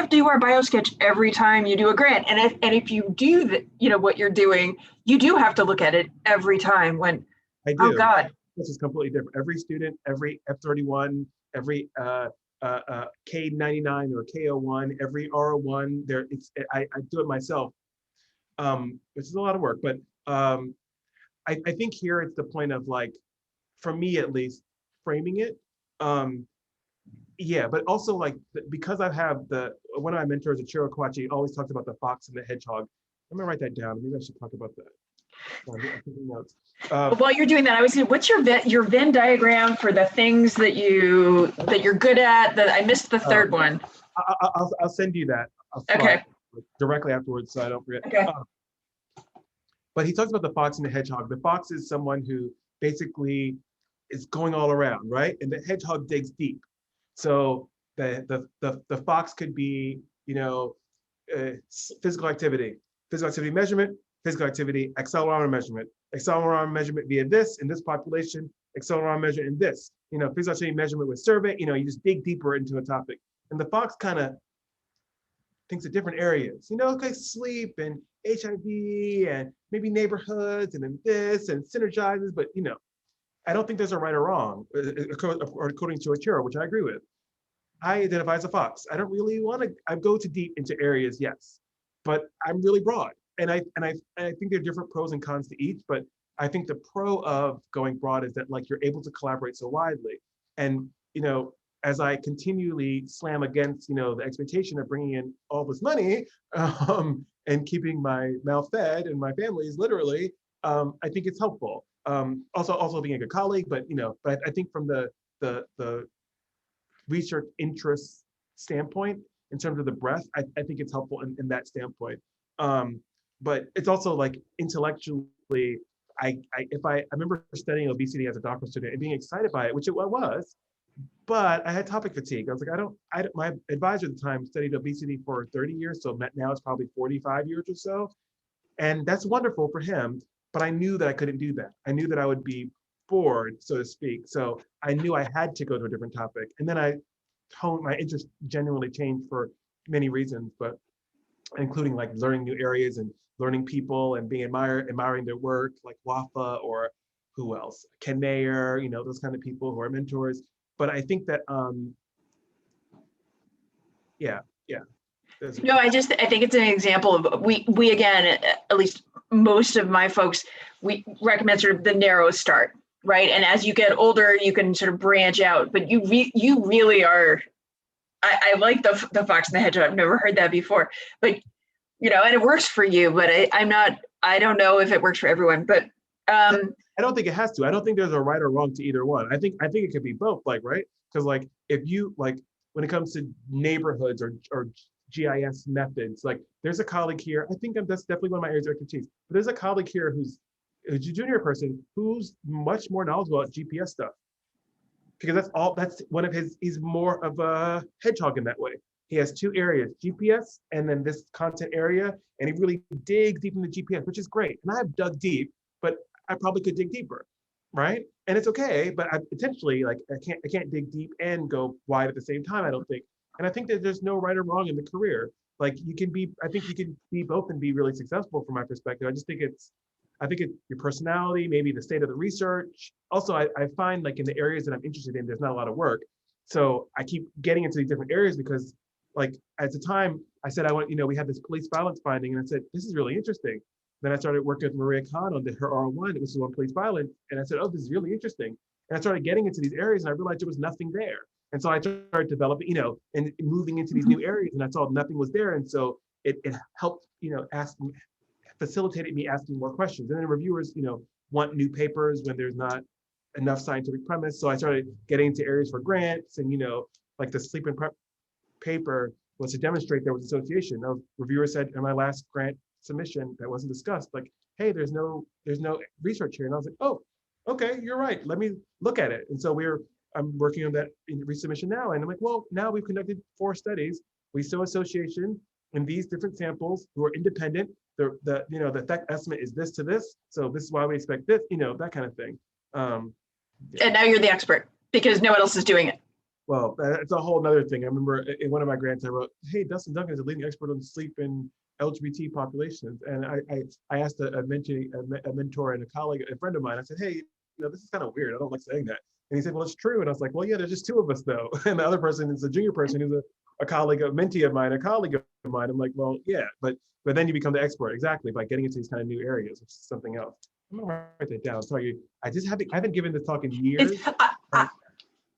do our biosketch every time you do a grant? And if you do the, you know, what you're doing, you do have to look at it every time when, I do. Oh God. This is completely different. Every student, every F31, every K99 or K01, every R01, I do it myself, which is a lot of work, but I think here it's the point of like, for me at least, framing it. Yeah, but also like, because I have one of my mentors, Ichiro Kawachi, always talks about the fox and the hedgehog. I'm gonna write that down. Maybe I should talk about that. While you're doing that, I was saying, what's your Venn diagram for the things that you're good at? That I missed the third one. I'll send you that. Okay. Directly afterwards, so I don't forget. Okay. But he talks about the fox and the hedgehog. The fox is someone who basically is going all around, right? And the hedgehog digs deep. So the fox could be, you know, physical activity measurement, physical activity accelerometer measurement via this in this population, accelerometer measurement in this, you know, physical activity measurement with survey, you know, you just dig deeper into a topic. And the Fox kind of thinks of different areas, okay, sleep and HIV and maybe neighborhoods and then this and synergizes, but I don't think there's a right or wrong, according to Achiro, which I agree with. I identify as a Fox. I don't really want to, I go too deep into areas, yes, but I'm really broad. And I think there are different pros and cons to each, but I think the pro of going broad is that like you're able to collaborate so widely. And, as I continually slam against, the expectation of bringing in all this money and keeping my mouth fed and my family's literally, I think it's helpful. Also being a good colleague, but I think from the research interest standpoint, in terms of the breadth, I think it's helpful in that standpoint. But it's also like intellectually, I remember studying obesity as a doctoral student and being excited by it, which it was, but I had topic fatigue. I was like, my advisor at the time studied obesity for 30 years, so now it's probably 45 years or so. And that's wonderful for him, but I knew that I couldn't do that. I knew that I would be bored, so to speak. So I knew I had to go to a different topic. And then my interest genuinely changed for many reasons, but including like learning new areas and learning people and being admiring their work, like Wafa or who else? Ken Mayer, those kind of people who are mentors. But I think that, yeah. No, I think it's an example of we again, at least most of my folks, we recommend sort of the narrow start, right? And as you get older, you can sort of branch out, but you really are, I like the Fox and the Hedgehog. I've never heard that before, but and it works for you, but I don't know if it works for everyone, but I don't think it has to. I don't think there's a right or wrong to either one. I think it could be both, like, right? Because like if you like when it comes to neighborhoods or GIS methods, like there's a colleague here. I think that's definitely one of my areas of expertise. But there's a colleague here who's a junior person who's much more knowledgeable about GPS stuff, because that's one of his. He's more of a hedgehog in that way. He has two areas, GPS and then this content area, and he really digs deep into GPS, which is great. And I've dug deep, but I probably could dig deeper, right? And it's okay, but I potentially like I can't dig deep and go wide at the same time, I don't think. And I think that there's no right or wrong in the career. Like I think you can be both and be really successful from my perspective. I think it's your personality, maybe the state of the research. Also, I find like in the areas that I'm interested in, there's not a lot of work. So I keep getting into these different areas because like at the time I said, we had this police violence finding and I said, this is really interesting. Then I started working with Maria Khan on her R1, it was on police violence. And I said, oh, this is really interesting. And I started getting into these areas and I realized there was nothing there. And so I started developing, and moving into these new areas and I saw nothing was there. And so it helped, facilitated me asking more questions. And then reviewers, want new papers when there's not enough scientific premise. So I started getting into areas for grants and, like the sleep and prep paper was to demonstrate there was association. Now, reviewers said in my last grant submission that wasn't discussed, like, hey, there's no research here. And I was like, oh, okay, you're right. Let me look at it. And so I'm working on that in resubmission now. And I'm like, well, now we've conducted 4 studies. We saw association in these different samples who are independent. The effect estimate is this to this. So this is why we expect this, that kind of thing. And now you're the expert because no one else is doing it. Well, that's a whole nother thing. I remember in one of my grants, I wrote, hey, Dustin Duncan is a leading expert on sleep in LGBT populations. And I asked a mentor and a colleague, a friend of mine, I said, hey, this is kind of weird. I don't like saying that. And he said, well, it's true. And I was like, well, yeah, there's just 2 of us though. And the other person is a junior person who's a colleague, a mentee of mine, a colleague of mine. I'm like, well, yeah, but then you become the expert, exactly, by getting into these kind of new areas, which is something else. I'm gonna write that down. Sorry, I haven't given this talk in years.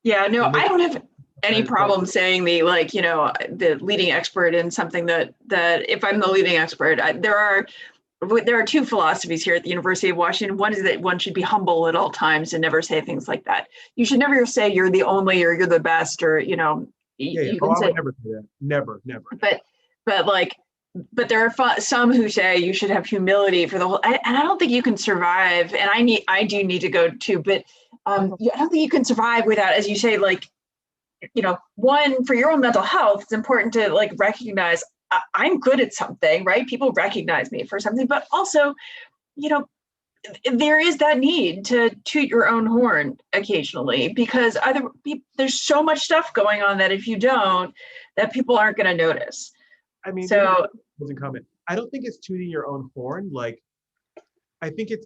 Yeah, no, I don't have any problem saying the leading expert in something that if I'm the leading expert, there are 2 philosophies here at the University of Washington. One is that one should be humble at all times and never say things like that. You should never say you're the only or you're the best or you can say, I would never say that. Never. But there are some who say you should have humility for the whole, and I don't think you can survive. And I do need to go too, but I don't think you can survive without, as you say, one, for your own mental health, it's important to recognize I'm good at something, right? People recognize me for something, but also, there is that need to toot your own horn occasionally, because other people, there's so much stuff going on that if you don't, that people aren't going to notice. I mean, so comment. I don't think it's tooting your own horn. Like, I think it's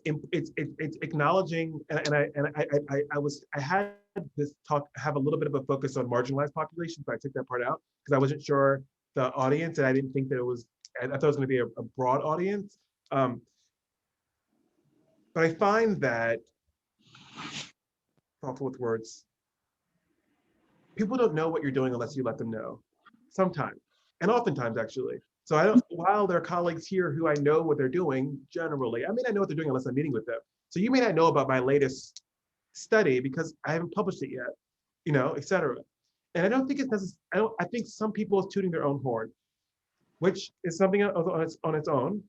acknowledging, and I had this talk have a little bit of a focus on marginalized populations, but I took that part out because I wasn't sure the audience, and I didn't think that it was. I thought it was going to be a broad audience. But I find that, thoughtful with words, people don't know what you're doing unless you let them know. Sometimes, and oftentimes actually. So I don't, while there are colleagues here who I know what they're doing generally, I mean, I know what they're doing unless I'm meeting with them. So you may not know about my latest study because I haven't published it yet, you know, et cetera. And I don't think it's necessary. I think some people is tooting their own horn, which is something on its own.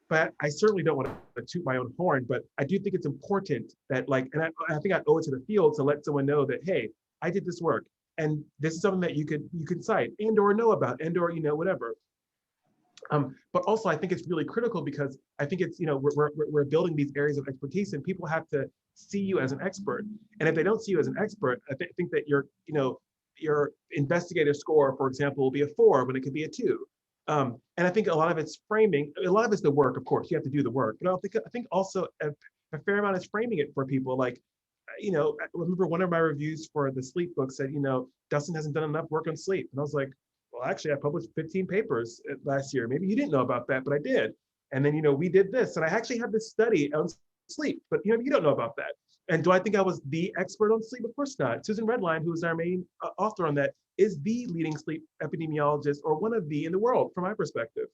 But I certainly don't want to toot my own horn, but I do think it's important that, like, and I think I owe it to the field to let someone know that, hey, I did this work, and this is something that you could cite and or know about and or, you know, whatever. But also I think it's really critical because I think it's, you know, we're building these areas of expertise and people have to see you as an expert. And if they don't see you as an expert, I think that your investigative score, for example, will be a 4 when it could be a 2. And I think a lot of it's framing, a lot of it's the work, of course, you have to do the work, but I think also a fair amount is framing it for people. Like, you know, I remember one of my reviews for the sleep book said, you know, Dustin hasn't done enough work on sleep. And I was like, well, actually I published 15 papers last year. Maybe you didn't know about that, but I did. And then, you know, we did this, and I actually have this study on sleep, but you know, you don't know about that. And do I think I was the expert on sleep? Of course not. Susan Redline, who is our main author on that, is the leading sleep epidemiologist, or one of the in the world, from my perspective.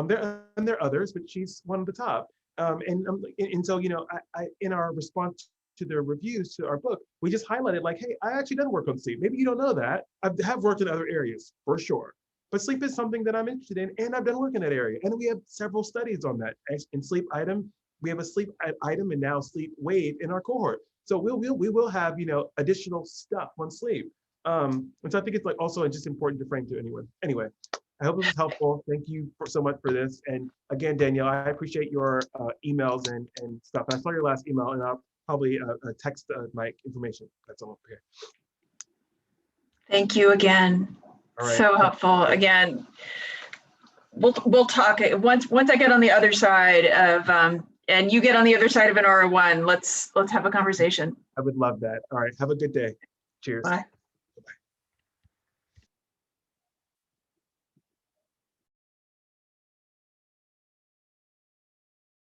There are others, but she's one of the top. And so, you know, I in our response to the reviews to our book, we just highlighted like, hey, I actually done work on sleep. Maybe you don't know that. I have worked in other areas for sure, but sleep is something that I'm interested in, and I've done work in that area. And we have several studies on that. In sleep item, we have a sleep item and now sleep wave in our cohort. So we will have, you know, additional stuff on sleep. And so I think it's like also just important to frame to anyone. Anyway, I hope this was helpful. Thank you so much for this. And again, Danielle, I appreciate your emails and stuff. I saw your last email, and I'll probably text my information. That's all. Okay. Thank you again. Right. So helpful. Again, we'll talk once I get on the other side of and you get on the other side of an R1. Let's have a conversation. I would love that. All right. Have a good day. Cheers. Bye.